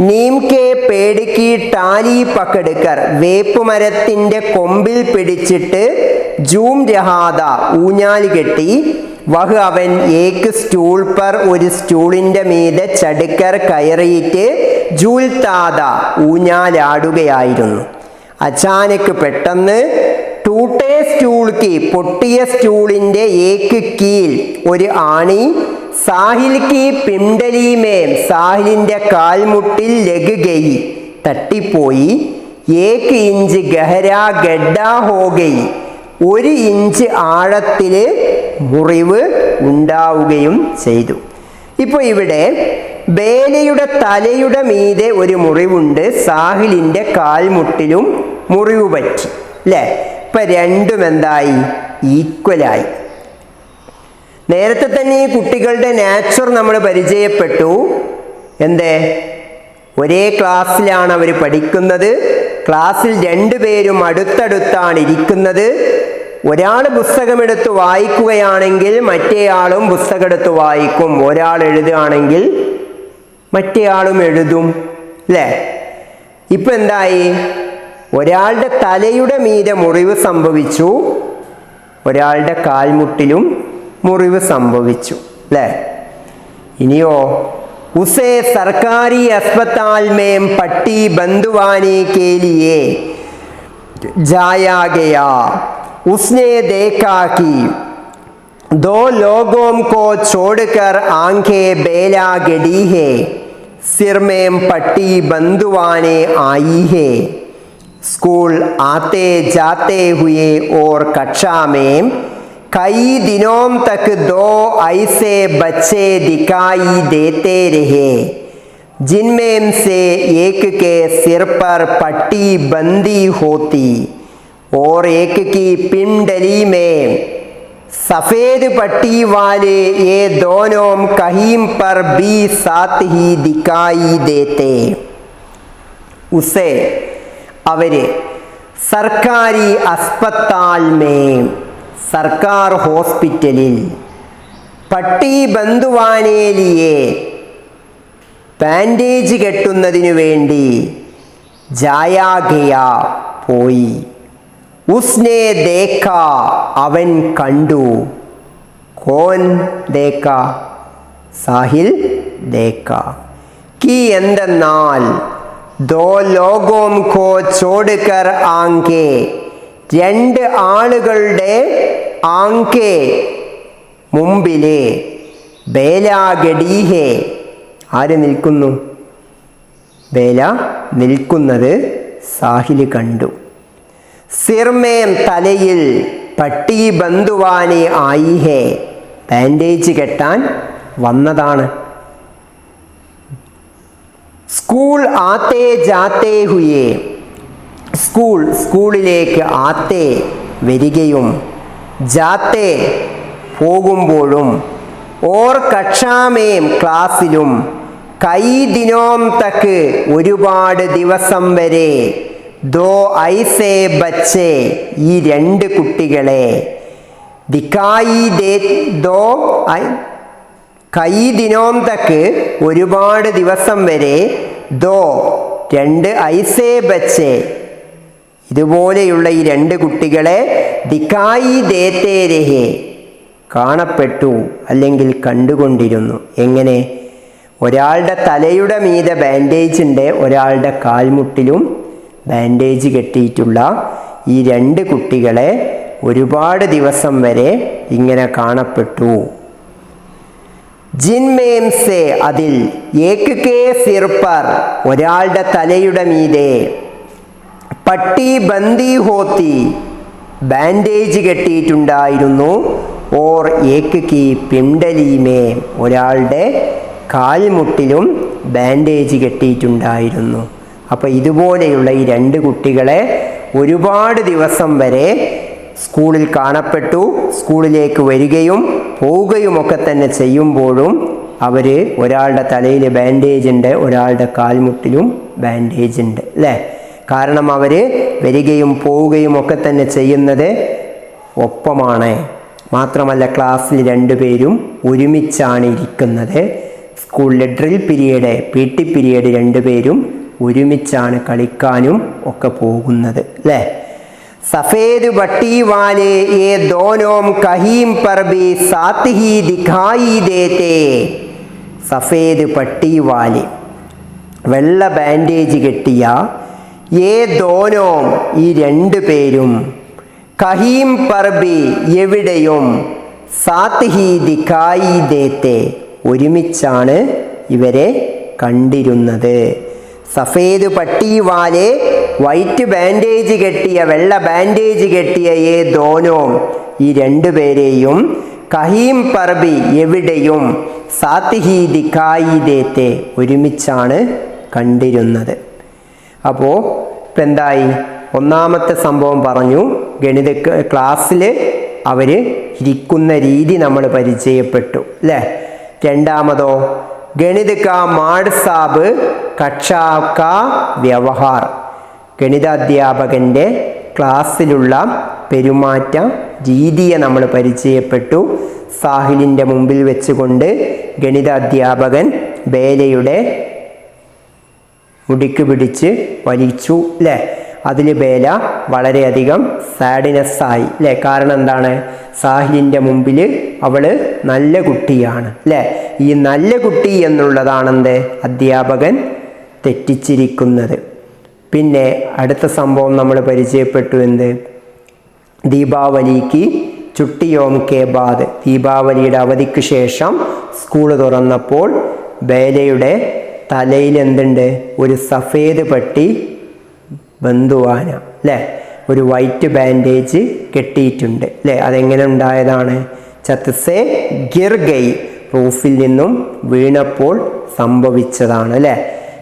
നീം കെ പേടിക്ക് ടാലി പക്കടുക്കർ വേപ്പ് മരത്തിൻ്റെ കൊമ്പിൽ പിടിച്ചിട്ട്, ജൂം രഹാദ ഊഞ്ഞാൽ കെട്ടി, വഹ് അവൻ ഏക്ക് സ്റ്റൂൾ പർ ഒരു സ്റ്റൂളിൻ്റെ മീതെ ചടുക്കർ കയറിയിട്ട്, ജൂൽത്താത ഊഞ്ഞാലാടുകയായിരുന്നു. അചാനക്ക് പെട്ടെന്ന്, ടൂട്ടേ സ്റ്റൂൾ കി പൊട്ടിയ സ്റ്റൂളിൻ്റെ ഏക്ക് കീൽ ഒരു ആണി, സാഹിൽ കി പിംഡലി മേം സാഹിലിൻ്റെ കാൽമുട്ടിൽ ലഗ് ഗയി തട്ടിപ്പോയി. 1 ഇഞ്ച് ഗഹരാ ഗഡ്ഡാ ഹോ ഗയി 1 ഇഞ്ച് ആഴത്തിൽ മുറിവ് ഉണ്ടാവുകയും ചെയ്തു. ഇപ്പോൾ ഇവിടെ ബേലയുടെ തലയുടെ മീതെ ഒരു മുറിവുണ്ട്, സാഹിലിൻ്റെ കാൽമുട്ടിലും മുറിവ് പറ്റി അല്ലേ. ഇപ്പം രണ്ടും എന്തായി? ഈക്വലായി. നേരത്തെ തന്നെ ഈ കുട്ടികളുടെ നാച്ചർ നമ്മൾ പരിചയപ്പെട്ടു. എന്തേ? ഒരേ ക്ലാസ്സിലാണ് അവർ പഠിക്കുന്നത്. ക്ലാസ്സിൽ 2 പേരും അടുത്തടുത്താണ് ഇരിക്കുന്നത്. ഒരാൾ പുസ്തകമെടുത്ത് വായിക്കുകയാണെങ്കിൽ മറ്റേയാളും പുസ്തകമെടുത്ത് വായിക്കും. ഒരാൾ എഴുതുകയാണെങ്കിൽ മറ്റേയാളും എഴുതും അല്ലേ. ഇപ്പം എന്തായി? ഒരാളുടെ തലയുടെ മീതെ മുറിവ് സംഭവിച്ചു, ഒരാളുടെ കാൽമുട്ടിലും മുറിവ് സംഭവിച്ചു അല്ലേ. ഇനിയോ, ഉസേ സർക്കാരി अस्पताल में पट्टी बंधवाने के लिए जाया गया. उसने देखा कि 2 लोगों को छोड़कर आंखें बेला गड़ी है. सिर में पट्टी बंधवाने आई है। स्कूल आते जाते हुए और कक्षा में कई दिनों तक दो ऐसे बच्चे दिखाई देते रहे जिनमें से एक के सिर पर पट्टी बंधी होती और एक की पिंडली में सफ़ेद पट्टी वाले। ये दोनों कहीं पर भी साथ ही दिखाई देते। उसे അവര് സർക്കാരി अस्पताल में സർക്കാർ ഹോസ്പിറ്റലിൽ പട്ടി ബന്ധുവാനെ ലിയെ ബാൻഡേജ് കെട്ടുന്നതിനു വേണ്ടി ജായാ ഗയാ പോയി. ഉസ്നെ ദേഖ അവൻ കണ്ടു. കോൻ ദേഖ? സാഹിൽ ദേഖ. കി എന്തെന്നാൽ ദോ ലോഗോം കോ ചോടുകർ ആങ്കെ, രണ്ട് ആളുകളുടെ ആങ്കെ മുമ്പിലെ ബേലാഗഡീഹെ, ആര് നിൽക്കുന്നു? ബേല നിൽക്കുന്നത് സാഹിൽ കണ്ടു. സിർമേം തലയിൽ പട്ടി ബന്ധുവാനെ ആയി ഹേ, ബാൻഡേജ് കെട്ടാൻ വന്നതാണ്. സ്കൂൾ ആത്തേ ജാത്തേ ഹുയേ, സ്കൂളിലേക്ക് ആത്തേ വരികയും ജാത്തേ പോകുമ്പോഴും ഓർ കക്ഷാമേം ക്ലാസ്സിലും കൈ ദിനോം തക്ക് ഒരുപാട് ദിവസം വരെ ദോ ഐസേ ബച്ചേ ഈ രണ്ട് കുട്ടികളെ ദിക്കായി ദേ ദോ കൈ ദിനോം തക്ക് ഒരുപാട് ദിവസം വരെ ദോ രണ്ട് ഐസേ ബച്ചേ ഇതുപോലെയുള്ള ഈ രണ്ട് കുട്ടികളെ ദിക്കായി ദേത്തേ രഹേ കാണപ്പെട്ടു അല്ലെങ്കിൽ കണ്ടുകൊണ്ടിരുന്നു. എങ്ങനെ? ഒരാളുടെ തലയുടെ മീതെ ബാൻഡേജ് ഉണ്ട്, ഒരാളുടെ കാൽമുട്ടിലും ബാൻഡേജ് കെട്ടിയിട്ടുള്ള ഈ രണ്ട് കുട്ടികളെ ഒരുപാട് ദിവസം വരെ ഇങ്ങനെ കാണപ്പെട്ടു. ജിൻമേം സേ അതിൽ ഏക് കേ സിർ പർ ഒരാളുടെ തലയുടെ മീതെ പട്ടി ബന്ദി ഹോത്തി ബാൻഡേജ് കെട്ടിയിട്ടുണ്ടായിരുന്നു. ഓർ ഏക് കി പിണ്ടലീമേ ഒരാളുടെ കാൽമുട്ടിലും ബാൻഡേജ് കെട്ടിയിട്ടുണ്ടായിരുന്നു. അപ്പോൾ ഇതുപോലെയുള്ള ഈ രണ്ട് കുട്ടികളെ ഒരുപാട് ദിവസം വരെ സ്കൂളിൽ കാണപ്പെട്ടു. സ്കൂളിലേക്ക് വരികയും പോവുകയുമൊക്കെ തന്നെ ചെയ്യുമ്പോഴും അവർ ഒരാളുടെ തലയിൽ ബാൻഡേജ് ഉണ്ട്, ഒരാളുടെ കാൽമുട്ടിലും ബാൻഡേജ് ഉണ്ട് അല്ലേ? കാരണം അവർ വരികയും പോവുകയും ഒക്കെ തന്നെ ചെയ്യുന്നത് ഒപ്പമാണ്. മാത്രമല്ല ക്ലാസ്സിൽ രണ്ടുപേരും ഒരുമിച്ചാണ് ഇരിക്കുന്നത്. സ്കൂളിലെ ഡ്രിൽ പീരീഡ്, PT പീരീഡ് രണ്ടുപേരും ഒരുമിച്ചാണ് കളിക്കാനും ഒക്കെ പോകുന്നത് അല്ലേ? സഫേദ് പട്ടി വാലെ യേ ദോനോം കഹീം പർ ഭി സാത്ത് ഹി ദിഖായി ദേത്തെ. സഫേദ് പട്ടി വാലെ വെള്ള ബാൻഡേജ് കെട്ടിയ യേ ദോനോം ഈ രണ്ട് പേരും കഹീം പർ ഭി എവിടെയും സാത്ത് ഹി ദിഖായി ദേത്തെ ഒരുമിച്ചാണ് ഇവരെ കണ്ടിരുന്നത്. സഫേദ് പട്ടി വാലെ വൈറ്റ് ബാൻഡേജ് കെട്ടിയ വെള്ള ബാൻഡേജ് കെട്ടിയ ഏ ദോനോം ഈ രണ്ടുപേരെയും കഹീം പർബി എവിടെയും സാത്തിഹി ദിഖായി ദേത്തെ ഒരുമിച്ചാണ് കണ്ടിരുന്നത്. അപ്പോൾ ഇപ്പം എന്തായി? ഒന്നാമത്തെ സംഭവം പറഞ്ഞു, ഗണിത ക്ലാസ്സിൽ അവർ ഇരിക്കുന്ന രീതി നമ്മൾ പരിചയപ്പെട്ടു അല്ലേ? രണ്ടാമതോ ഗണിത കാ മാഡ് സാബ് കക്ഷാ കാ വ്യവഹാർ, ഗണിതാധ്യാപകൻ്റെ ക്ലാസ്സിലുള്ള പെരുമാറ്റ രീതിയെ നമ്മൾ പരിചയപ്പെട്ടു. സാഹിലിൻ്റെ മുമ്പിൽ വെച്ചുകൊണ്ട് ഗണിതാധ്യാപകൻ ബേലയുടെ മുടിക്ക് പിടിച്ച് വലിച്ചു അല്ലേ? അതിൽ ബേല വളരെയധികം സാഡിനെസ്സായി അല്ലേ? കാരണം എന്താണ്? സാഹിലിൻ്റെ മുമ്പിൽ അവൾ നല്ല കുട്ടിയാണ് അല്ലേ? ഈ നല്ല കുട്ടി എന്നുള്ളതാണെന്ത് അധ്യാപകൻ തെറ്റിച്ചിരിക്കുന്നത്. പിന്നെ അടുത്ത സംഭവം നമ്മൾ പരിചയപ്പെട്ടു. എന്ത്? ദീപാവലിക്ക് ചുട്ടിയോം കെ ബാദ്, ദീപാവലിയുടെ അവധിക്ക് ശേഷം സ്കൂൾ തുറന്നപ്പോൾ ബേലയുടെ തലയിൽ എന്തുണ്ട്? ഒരു സഫേദ് പട്ടി ബന്ധുവാന, അല്ലേ? ഒരു വൈറ്റ് ബാൻഡേജ് കെട്ടിയിട്ടുണ്ട്, അല്ലേ? അതെങ്ങനെ ഉണ്ടായതാണ്? ചത്സെ ഗിർ ഗൈ, റൂഫിൽ നിന്നും വീണപ്പോൾ സംഭവിച്ചതാണ്, അല്ലേ?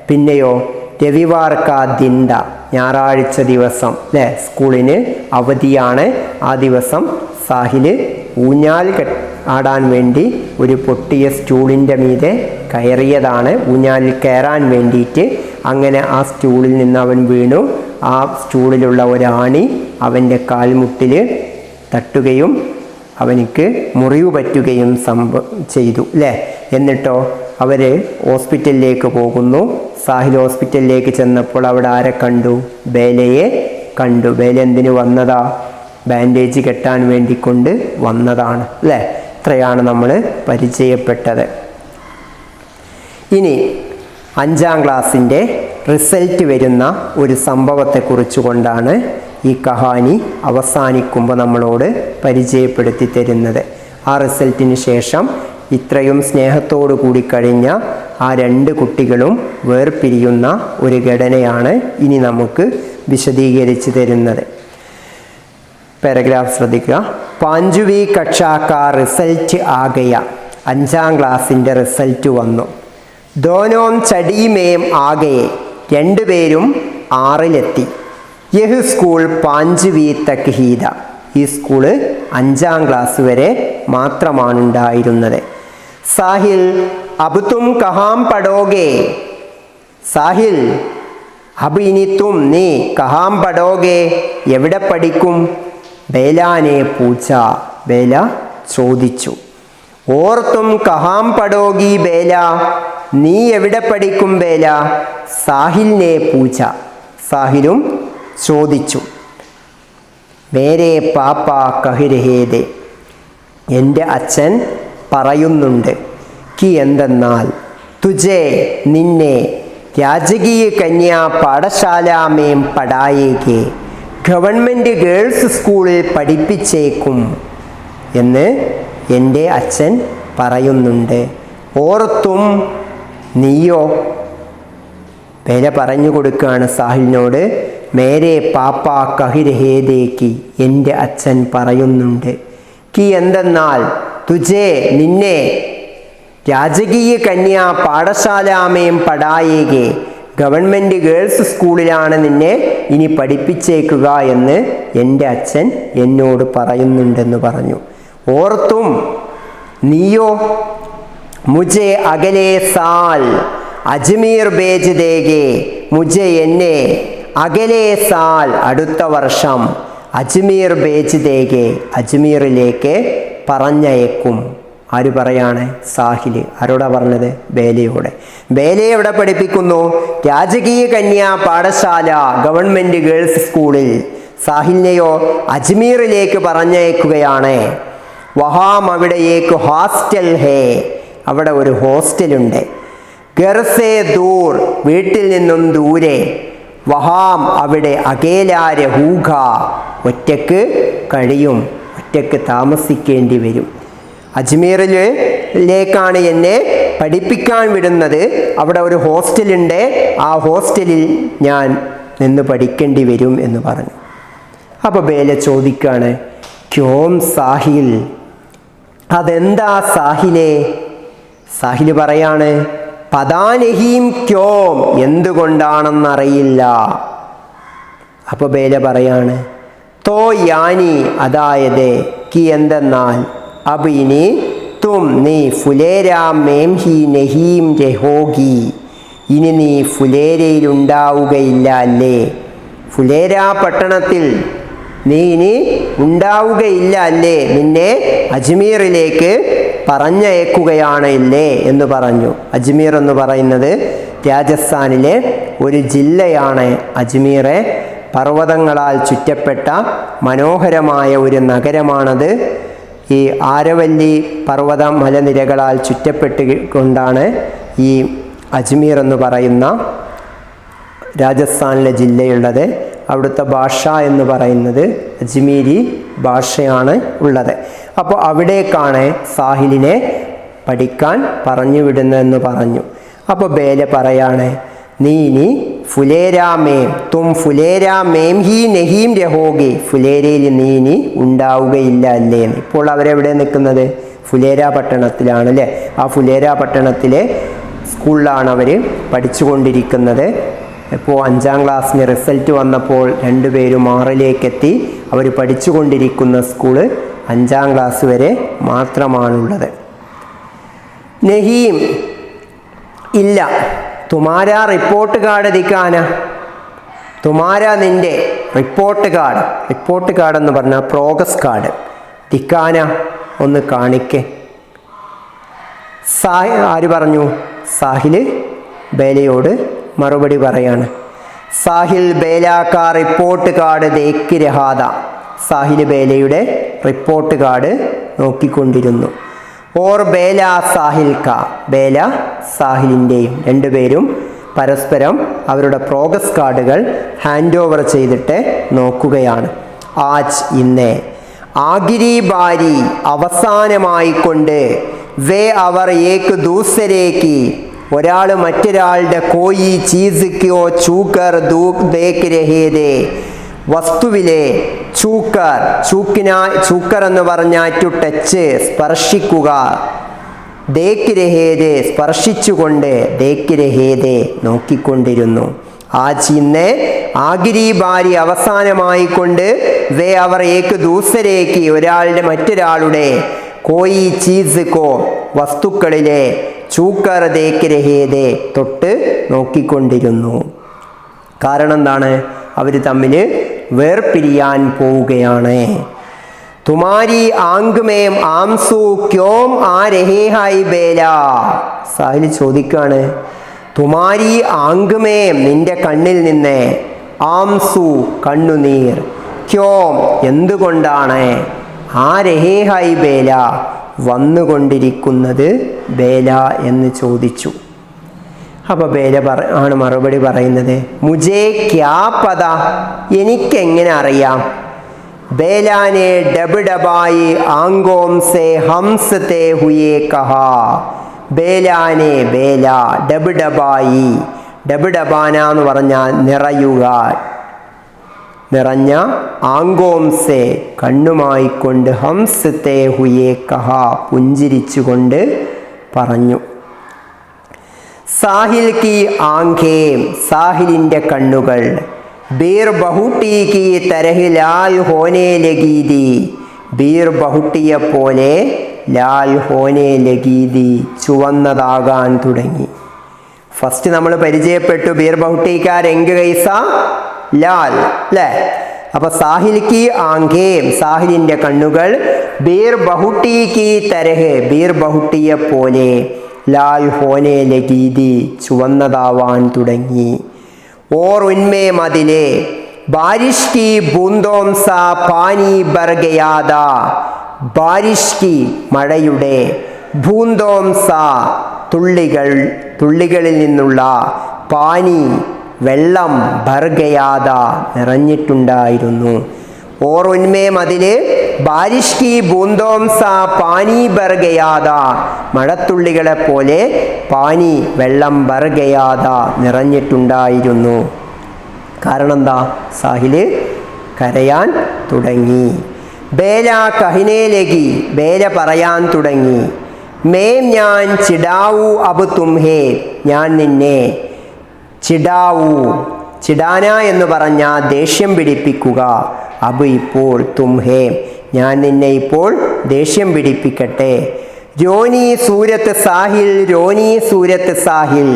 പിന്നെയോ രവിവാർ കാ ദിൻഡ, ഞായറാഴ്ച ദിവസം, അല്ലേ? സ്കൂളിന് അവധിയാണ്. ആ ദിവസം സാഹില് ഊഞ്ഞാൽ ആടാൻ വേണ്ടി ഒരു പൊട്ടിയ സ്റ്റൂളിൻ്റെ മീതെ കയറിയതാണ്, ഊഞ്ഞാലിൽ കയറാൻ വേണ്ടിയിട്ട്. അങ്ങനെ ആ സ്റ്റൂളിൽ നിന്ന് അവൻ വീണു. ആ സ്റ്റൂളിലുള്ള ഒരാണി അവൻ്റെ കാൽമുട്ടിൽ തട്ടുകയും അവനിക്ക് മുറിവ് പറ്റുകയും ചെയ്തു, അല്ലേ? എന്നിട്ടോ അവർ ഹോസ്പിറ്റലിലേക്ക് പോകുന്നു. സാഹിൽ ഹോസ്പിറ്റലിലേക്ക് ചെന്നപ്പോൾ അവിടെ ആരെ കണ്ടു? ബേലയെ കണ്ടു. ബേല എന്തിനു വന്നതാ? ബാൻഡേജ് കെട്ടാൻ വേണ്ടി കൊണ്ട് വന്നതാണ്, അല്ലേ? ഇത്രയാണ് നമ്മൾ പരിചയപ്പെട്ടത്. ഇനി 5ാം ക്ലാസ്സിൻ്റെ റിസൾട്ട് വരുന്ന ഒരു സംഭവത്തെക്കുറിച്ച് കൊണ്ടാണ് ഈ കഹാനി അവസാനിക്കുമ്പോൾ നമ്മളോട് പരിചയപ്പെടുത്തി തരുന്നത്. ആ റിസൾട്ടിന് ശേഷം ഇത്രയും സ്നേഹത്തോടു കൂടി കഴിഞ്ഞ ആ 2 കുട്ടികളും വേർപിരിയുന്ന ഒരു ഘടനയാണ് ഇനി നമുക്ക് വിശദീകരിച്ച് തരുന്നത്. പാരഗ്രാഫ് ശ്രദ്ധിക്കുക. 5वीं कक्षा का റിസൾട്ട് ആഗയ, 5ാം ക്ലാസ്സിൻ്റെ റിസൾട്ട് വന്നു. ദോനോം ചടി മേം ആഗയെ, 2 പേരും 6-ലെത്തി. യഹ് സ്കൂൾ 5वीं തക് ഹീത, ഈ സ്കൂള് 5ാം ക്ലാസ് വരെ മാത്രമാണ് ഉണ്ടായിരുന്നത്. സാഹിൽ അബ് തും കഹാം പഠോഗേ, സാഹിൽ അബ് ഇനി തും, നീ കഹാം പഠോഗേ, എവിടെ പഠിക്കും? ബേലാനെ പൂച്ച, ബേല ചോദിച്ചു. ഓർ തും കഹാം പഠോഗി ബേല, നീ എവിടെ പഠിക്കും ബേല? സാഹിലിനെ പൂച്ച, സാഹിലും ചോദിച്ചു. മേരെ പാപ്പ കഹ് രഹേ ദേ, എൻ്റെ അച്ഛൻ പറയുന്നുണ്ട്. കി എന്തെന്നാൽ, തുജെ നിന്നെ രാജകീയ കന്യാ പാഠശാല മേം പഠായേകെ, ഗവൺമെൻറ് ഗേൾസ് സ്കൂളിൽ പഠിപ്പിച്ചേക്കും എന്ന് എൻ്റെ അച്ഛൻ പറയുന്നുണ്ട്. ഓർത്തും, നീയോ? ബേല പറഞ്ഞു കൊടുക്കുകയാണ് സാഹിലിനോട്, മേരെ പാപ്പ കഹ് രഹേ ദേ കി, എൻ്റെ അച്ഛൻ പറയുന്നുണ്ട്. കി എന്തെന്നാൽ, തുജെ നിന്നെ രാജകീയ കന്യാ പാഠശാലാമേം പഠായേകെ, ഗവൺമെൻറ് ഗേൾസ് സ്കൂളിലാണ് നിന്നെ ഇനി പഠിപ്പിച്ചേക്കുക എന്ന് എൻ്റെ അച്ഛൻ എന്നോട് പറയുന്നുണ്ടെന്ന് പറഞ്ഞു. ഓർത്തും, നീയോ? മുജെ അകലെ സാൽ അജ്മീർ ഭേജ് ദേഗേ, മുജെ എന്നെ അകലെ സാൽ അടുത്ത വർഷം അജ്മീർ ഭേജ് ദേഗേ, അജ്മീറിലേക്ക് പറഞ്ഞയക്കും. ആര് പറയാണ്? സാഹില്. ആരോടാ പറഞ്ഞത്? ബേലയോടെ. ബേലയെ എവിടെ പഠിപ്പിക്കുന്നു? രാജകീയ കന്യാ പാഠശാല, ഗവൺമെൻറ് ഗേൾസ് സ്കൂളിൽ. സാഹിലിനെയോ അജ്മീറിലേക്ക് പറഞ്ഞയക്കുകയാണ്. വഹാം, അവിടേക്ക് ഹോസ്റ്റൽ ഹേ, അവിടെ ഒരു ഹോസ്റ്റലുണ്ട്. ഗർസേ ദൂർ, വീട്ടിൽ നിന്നും ദൂരെ. വഹാം, അവിടെ അകേലാ രഹൂഖ, ഒറ്റക്ക് കഴിയും, ഒറ്റക്ക് താമസിക്കേണ്ടി വരും. അജ്മീറിലേക്കാണ് എന്നെ പഠിപ്പിക്കാൻ വിടുന്നത്. അവിടെ ഒരു ഹോസ്റ്റലുണ്ട്, ആ ഹോസ്റ്റലിൽ ഞാൻ നിന്ന് പഠിക്കേണ്ടി വരും എന്ന് പറഞ്ഞു. അപ്പോൾ ബേല ചോദിക്കാണ്, ക്യോം സാഹിൽ, അതെന്താ സാഹിലേ? സാഹില് പറയാണ്, പതാനഹീം ക്യോം, എന്തുകൊണ്ടാണെന്നറിയില്ല. അപ്പോൾ ബേല പറയാണ്, തോ യാനി, അതായത്, കി എന്തെന്നാൽ, അബ് ഇനി, തും നീ, ഫുലേരാ മേം ഹി നഹീം രഹോഗി, ഇനി നീ ഫുലേരയിൽ ഉണ്ടാവുകയില്ല അല്ലേ? ഫുലേരാ പട്ടണത്തിൽ നീ ഇനി ഉണ്ടാവുകയില്ല അല്ലേ? നിന്നെ അജ്മീറിലേക്ക് പറഞ്ഞയക്കുകയാണ് ഇല്ലേ എന്ന് പറഞ്ഞു. അജ്മീർ എന്ന് പറയുന്നത് രാജസ്ഥാനിലെ ഒരു ജില്ലയാണ്. അജ്മീറെ പർവ്വതങ്ങളാൽ ചുറ്റപ്പെട്ട മനോഹരമായ ഒരു നഗരമാണത്. ഈ ആരവല്ലി പർവ്വത മലനിരകളാൽ ചുറ്റപ്പെട്ട് കൊണ്ടാണ് ഈ അജ്മീർ എന്ന് പറയുന്ന രാജസ്ഥാനിലെ ജില്ലയുള്ളത്. അവിടുത്തെ ഭാഷ എന്ന് പറയുന്നത് അജ്മീരി ഭാഷയാണ് ഉള്ളത്. അപ്പോൾ അവിടേക്കാണ് സാഹിലിനെ പഠിക്കാൻ പറഞ്ഞു വിടുന്നതെന്ന് പറഞ്ഞു. അപ്പോൾ ബേല പറയാണ്, നീ ഇനി ഫുലേരാമേം തും ഫുലേരാമേം ഹി നഹീം രഹോഗെ, ഫുലേരയിൽ നീ ഇനി ഉണ്ടാവുകയില്ല അല്ലേ. ഇപ്പോൾ അവരെവിടെ നിൽക്കുന്നത്? ഫുലേര പട്ടണത്തിലാണ് അല്ലേ. ആ ഫുലേര പട്ടണത്തിലെ സ്കൂളിലാണ് അവർ പഠിച്ചുകൊണ്ടിരിക്കുന്നത്. ഇപ്പോൾ 5ാം ക്ലാസ്സിന് റിസൾട്ട് വന്നപ്പോൾ രണ്ടുപേരും 6ലേക്കെത്തി. അവർ പഠിച്ചുകൊണ്ടിരിക്കുന്ന സ്കൂള് 5ാം ക്ലാസ് വരെ മാത്രമാണുള്ളത്. നഹീം ഇല്ല. തുമാര റിപ്പോർട്ട് കാർഡ് ദിക്കാന, തുമാര നിൻ്റെ റിപ്പോർട്ട് കാർഡ് എന്ന് പറഞ്ഞാൽ പ്രോഗ്രസ് കാർഡ്, ദിക്കാന ഒന്ന് കാണിക്കേ. ആര് പറഞ്ഞു? സാഹിൽ ബേലയോട് മറുപടി പറയാണ്. സാഹിൽ ബേലാക്കാ റിപ്പോർട്ട് കാർഡ് ദേക്ക് രഹാദ, സാഹിൽ ബേലയുടെ റിപ്പോർട്ട് കാർഡ് നോക്കിക്കൊണ്ടിരുന്നു. ഓർ ബേല സാഹിൽ കാ, ബേല സാഹിലിൻ്റെയും, രണ്ടുപേരും പരസ്പരം അവരുടെ പ്രോഗ്രസ് കാർഡുകൾ ഹാൻഡ് ഓവർ ചെയ്തിട്ട് നോക്കുകയാണ്. ആജ് ഇന്നേ, ആഗിരി ബാരി അവസാനമായിക്കൊണ്ട്, വേ അവർ ഏക്ക് ദൂസരേക്ക് ഒരാൾ മറ്റൊരാളുടെ കോയി ചീസ് ക്യോ ചൂക്കർ ദേക്ക് രഹേദേ, വസ്തുവിലെ ചൂക്കർ എന്ന് പറഞ്ഞാൽ ടു ടച്ച്, സ്പർശിക്കുക, ദേക്ക് രഹേദേ സ്പർശിച്ചുകൊണ്ട്, ദേക്ക് രഹേദേ നോക്കിക്കൊണ്ടിരുന്നു. ഇന്ന് ആഗിരി ബാരി അവസാനമായിക്കൊണ്ട്, വേ അവർ ഏക്ക് ദൂസരേക്ക് ഒരാളുടെ മറ്റൊരാളുടെ, കോയി ചീസ് കോ വസ്തുക്കളിലെ, ചൂക്കർ ദേക്ക് രഹേദേ തൊട്ട് നോക്കിക്കൊണ്ടിരുന്നു. കാരണം എന്താണ്? അവർ തമ്മിൽ വേർപിരിയാൻ പോവുകയാണ്. തുമാരി ആങ്ക്മേം ആംസു ക്യോം ആ രഹേ ഹായ് ബേല, സാഹിൽ ചോദിക്കാണ്, തുമാരി ആങ്ക്മേം നിന്റെ കണ്ണിൽ നിന്ന്, ആംസു കണ്ണുനീർ, ക്യോം എന്തുകൊണ്ടാണ്, ആ രഹേ ഹായ് ബേല വന്നുകൊണ്ടിരിക്കുന്നത് ബേല എന്ന് ചോദിച്ചു. അപ്പോൾ ബേല ആണ് മറുപടി പറയുന്നത്, മുജേ ക്യാ പത, എനിക്കെങ്ങനെ അറിയാം, ബേലാനെ ഡബ് ഡബായി ആങ്കോം സേ ഹംസ് തേ ഹുയേ കഹാ, ബേലാനെ ബേല ഡബ് ഡബായി, ഡബ് ഡബാന എന്ന് പറഞ്ഞാൽ നിറയുക, നിറഞ്ഞ, ആങ്കോംസെ കണ്ണുമായിക്കൊണ്ട്, ഹംസ് തേ ഹുയേ കഹാ പുഞ്ചിരിച്ചുകൊണ്ട് പറഞ്ഞു. സാഹിൽ കി ആംഖേം സാഹിലിൻ്റെ കണ്ണുകൾ, ബീർ ബഹുട്ടി കി തരഹ് ലാൽ ഹോനെ ലഗീതി, ബീർ ബഹുട്ടിയെ പോലെ ലാൽ ഹോനെ ലഗീതി ചുവന്നതാകാൻ തുടങ്ങി. ഫസ്റ്റ് നമ്മൾ പരിചയപ്പെട്ടു ബീർ ബഹുട്ടിക്കാ രംഗ് കൈസ ലാൽ അല്ലേ. അപ്പൊ സാഹിൽ കി ആംഖേം സാഹിലിൻ്റെ കണ്ണുകൾ, ബീർ ബഹുട്ടി കി തരഹ് ബീർ ബഹുട്ടിയെ പോലെ, ലാൽ ഹോനെ ലഗീതി ചുവന്നതാവാൻ തുടങ്ങി. ഓർ ഉന്മേ മതിലെ ബാരിഷ് കി ബൂന്തോം സാ പാനി ബർഗയാദ, ബാരിഷ് കി മഴയുടെ, ബൂന്തോം സാ തുള്ളികളിൽ നിന്നുള്ള, പാനി വെള്ളം, ബർഗയാദ നിറഞ്ഞിട്ടുണ്ടായിരുന്നു. ഓർ ഉന്മേ മതില് ബാരിഷ് കി ബൂന്തോം സാ പാനി ബർഗയാദ, മഴത്തുള്ളികളെ പോലെ പാനി വെള്ളം, ബർഗയാദ നിറഞ്ഞിട്ടുണ്ടായിരുന്നു. കാരണം എന്താ? സാഹില് കരയാൻ തുടങ്ങി. ബേല കഹിനേ ലഗി ബേല പറയാൻ തുടങ്ങി. മേം ഞാൻ ചിടാവൂ അബ് തുംഹേ ഞാൻ നിന്നെ, ചിടാവൂ ചിടാന എന്ന് പറഞ്ഞാൽ ദേഷ്യം പിടിപ്പിക്കുക, അബ് ഇപ്പോൾ, തുംഹേ ഞാൻ നിന്നെ ഇപ്പോൾ ദേഷ്യം പിടിപ്പിക്കട്ടെ. രോനി സൂരത്ത് സാഹിൽ രോനി സൂരത്ത് സാഹിൽ,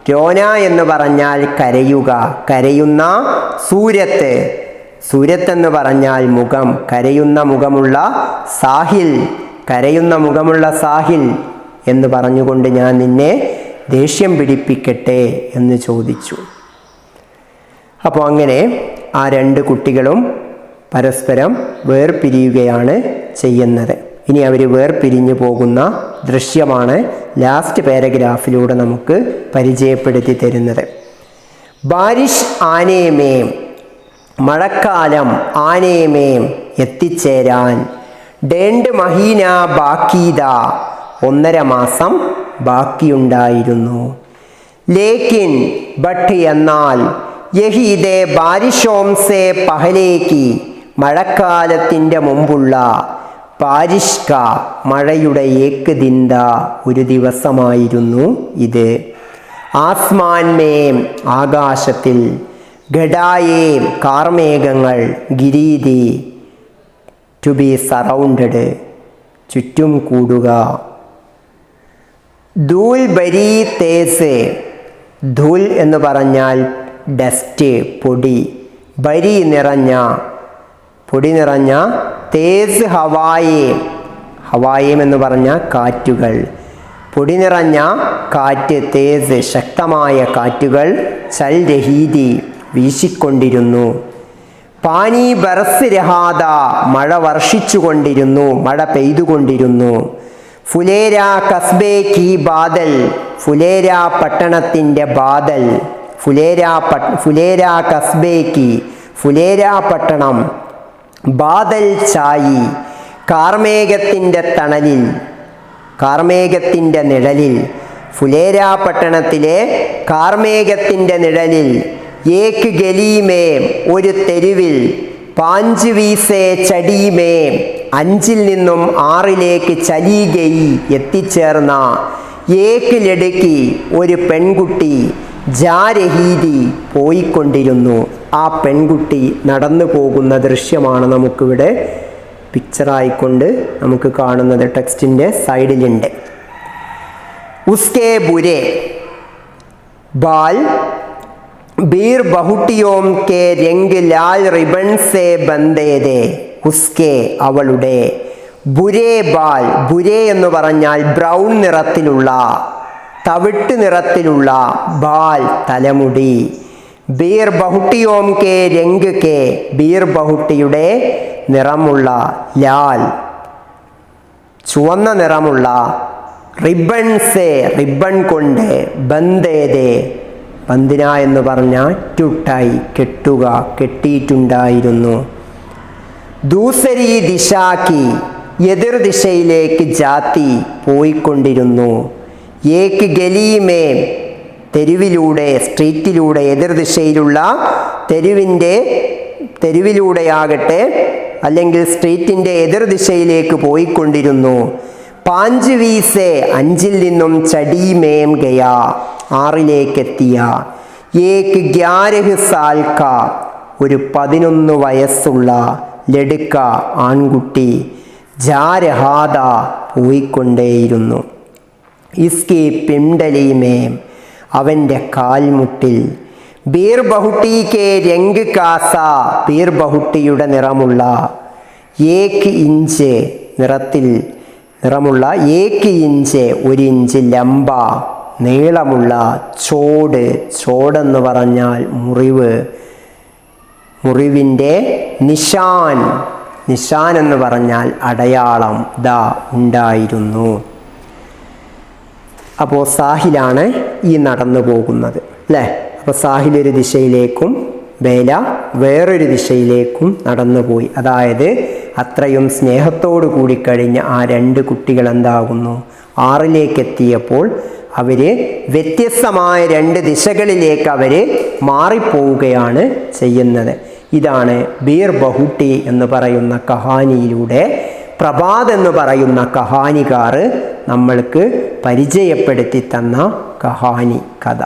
രോന എന്ന് പറഞ്ഞാൽ കരയുക, കരയുന്ന, സൂരത്ത് സൂരത്ത് എന്ന് പറഞ്ഞാൽ മുഖം, കരയുന്ന മുഖമുള്ള സാഹിൽ, കരയുന്ന മുഖമുള്ള സാഹിൽ എന്ന് പറഞ്ഞുകൊണ്ട് ഞാൻ നിന്നെ ദേഷ്യം പിടിപ്പിക്കട്ടെ എന്ന് ചോദിച്ചു. അപ്പോൾ അങ്ങനെ ആ രണ്ട് കുട്ടികളും പരസ്പരം വേർപിരിയുകയാണ് ചെയ്യുന്നത്. ഇനി അവർ വേർപിരിഞ്ഞു പോകുന്ന ദൃശ്യമാണ് ലാസ്റ്റ് പാരഗ്രാഫിലൂടെ നമുക്ക് പരിചയപ്പെടുത്തി തരുന്നത്. ബാരിഷ് ആനേമേം മഴക്കാലം, ആനേമേം എത്തിച്ചേരാൻ, ഡേണ്ട് മഹീന ബാക്കീദ 1.5 മാസം ബാക്കിയുണ്ടായിരുന്നു. ലേക്കിൻ ബട്ട് എന്നാൽ യഹി ഇതേ ബാരിഷോംസെ പഹലേക്ക് മഴക്കാലത്തിൻ്റെ മുമ്പുള്ള ബാരിഷ്ക മഴയുടെ ഏക്ക് ദിന്ത ഒരു ദിവസമായിരുന്നു ഇത്. ആസ്മാൻമേം ആകാശത്തിൽ, ഘടായേം കാർമേഘങ്ങൾ, ഗിരീതി ടു ബി സറൗണ്ടഡ് ചുറ്റും കൂടുക. ധൂൽ ബരി തേസ്, ധൂൽ എന്ന് പറഞ്ഞാൽ ഡസ്റ്റ് പൊടി, ബരി നിറഞ്ഞ പൊടി നിറഞ്ഞ, തേസ് ഹവായേം, ഹവായേം എന്ന് പറഞ്ഞ കാറ്റുകൾ, പൊടി നിറഞ്ഞ കാറ്റ്, തേസ് ശക്തമായ കാറ്റുകൾ, ചൽ രഹീതി വീശിക്കൊണ്ടിരുന്നു. പാനി ബർസ് രഹാദ മഴ വർഷിച്ചുകൊണ്ടിരുന്നു, മഴ പെയ്തുകൊണ്ടിരുന്നു. ഫുലേര കസ്ബേ കി ബാദൽ, ഫുലേര പട്ടണത്തിൻ്റെ ബാദൽ, ഫുലേര കസ്ബേ കി, ഫുലേര പട്ടണം, ബാദൽ ചായി കാർമേഘത്തിൻ്റെ തണലിൽ, കാർമേഘത്തിൻ്റെ നിഴലിൽ, ഫുലേര പട്ടണത്തിലെ കാർമേഘത്തിൻ്റെ നിഴലിൽ, ഏക്ക് ഗലീമേം ഒരു തെരുവിൽ, പാഞ്ച് വീസേ ചടീമേം 5 നിന്നും 6 ചലീഗയി എത്തിച്ചേർന്ന, ഏക്ക് ലടുക്കി ഒരു പെൺകുട്ടി, ജാരഹീതി പോയിക്കൊണ്ടിരുന്നു. ആ പെൺകുട്ടി നടന്നു പോകുന്ന ദൃശ്യമാണ് നമുക്കിവിടെ പിക്ചറായിക്കൊണ്ട് നമുക്ക് കാണുന്നത്, ടെക്സ്റ്റിൻ്റെ സൈഡിലുണ്ട്. ഉസ്കെ ബുരെ ബാൽ ബീർ ബഹുട്ടിയോം കെ രംഗ് ലാൽ റിബൺ സേ ബന്ദേദേ, ഉസ്കെ അവളുടെ, ബുരേ ബാൽ, ബുരേ എന്ന് പറഞ്ഞാൽ ബ്രൗൺ നിറത്തിലുള്ള, തവിട്ട് നിറത്തിലുള്ള, ബാൽ തലമുടി, ബീർ ബഹുട്ടിയോം കെ രംഗ് കെ, ബീർ ബഹുട്ടിയുടെ നിറമുള്ള, ലാൽ ചുവന്ന നിറമുള്ള, റിബൺ സേ റിബൺ കൊണ്ട്, ബന്ദേദേ ബന്ദിന എന്ന് പറഞ്ഞാൽ ടുട്ടായി കെട്ടുക, കെട്ടിയിട്ടുണ്ടായിരുന്നു. ദൂസരി ദിശാക്കി എതിർ ദിശയിലേക്ക് ജാതി പോയിക്കൊണ്ടിരുന്നു. ഏക്ക് ഗലീമേ തെരുവിലൂടെ, സ്ട്രീറ്റിലൂടെ, എതിർ ദിശയിലുള്ള തെരുവിലൂടെയാകട്ടെ അല്ലെങ്കിൽ സ്ട്രീറ്റിൻ്റെ എതിർ ദിശയിലേക്ക് പോയിക്കൊണ്ടിരുന്നു. 5 വീസേ 5 നിന്നും ചടീമേം ഗയാ 6 എത്തിയ, ഏക്ക് 11 സാൽ കാ ഒരു 11 വയസ്സുള്ള, ലടുക്ക ആൺകുട്ടി, ജാരഹാദ പോയിക്കൊണ്ടേയിരുന്നു. ഇസ്കി പിണ്ടലീമേം അവൻ്റെ കാൽമുട്ടിൽ, ബീർ ബഹുട്ടി കെ രംഗ് കാസ ബീർ ബഹുട്ടിയുടെ നിറമുള്ള, ഏക്ക് ഇഞ്ച് നിറമുള്ള, ഏക്ക് ഇഞ്ച് 1 ഇഞ്ച് ലംബ നീളമുള്ള, ചോട്, ചോടെന്ന് പറഞ്ഞാൽ മുറിവ്, മുറിവിൻ്റെ നിശാൻ, നിശാൻ എന്ന് പറഞ്ഞാൽ അടയാളം, ദാ ഉണ്ടായിരുന്നു. അപ്പോൾ സാഹിലാണ് ഈ നടന്നു പോകുന്നത് അല്ലേ. അപ്പോൾ സാഹിൽ ഒരു ദിശയിലേക്കും ബേല വേറൊരു ദിശയിലേക്കും നടന്നുപോയി. അതായത് അത്രയും സ്നേഹത്തോടു കൂടി കഴിഞ്ഞ ആ 2 കുട്ടികൾ എന്താകുന്നു, 6 എത്തിയപ്പോൾ അവർ വ്യത്യസ്തമായ 2 ദിശകളിലേക്ക് അവർ മാറിപ്പോവുകയാണ് ചെയ്യുന്നത്. ഇതാണ് ബീർ ബഹുട്ടി എന്ന് പറയുന്ന കഹാനിയിലൂടെ പ്രഭാത് എന്ന് പറയുന്ന കഹാനികാർ നമ്മൾക്ക് പരിചയപ്പെടുത്തി തന്ന കഹാനി കഥ.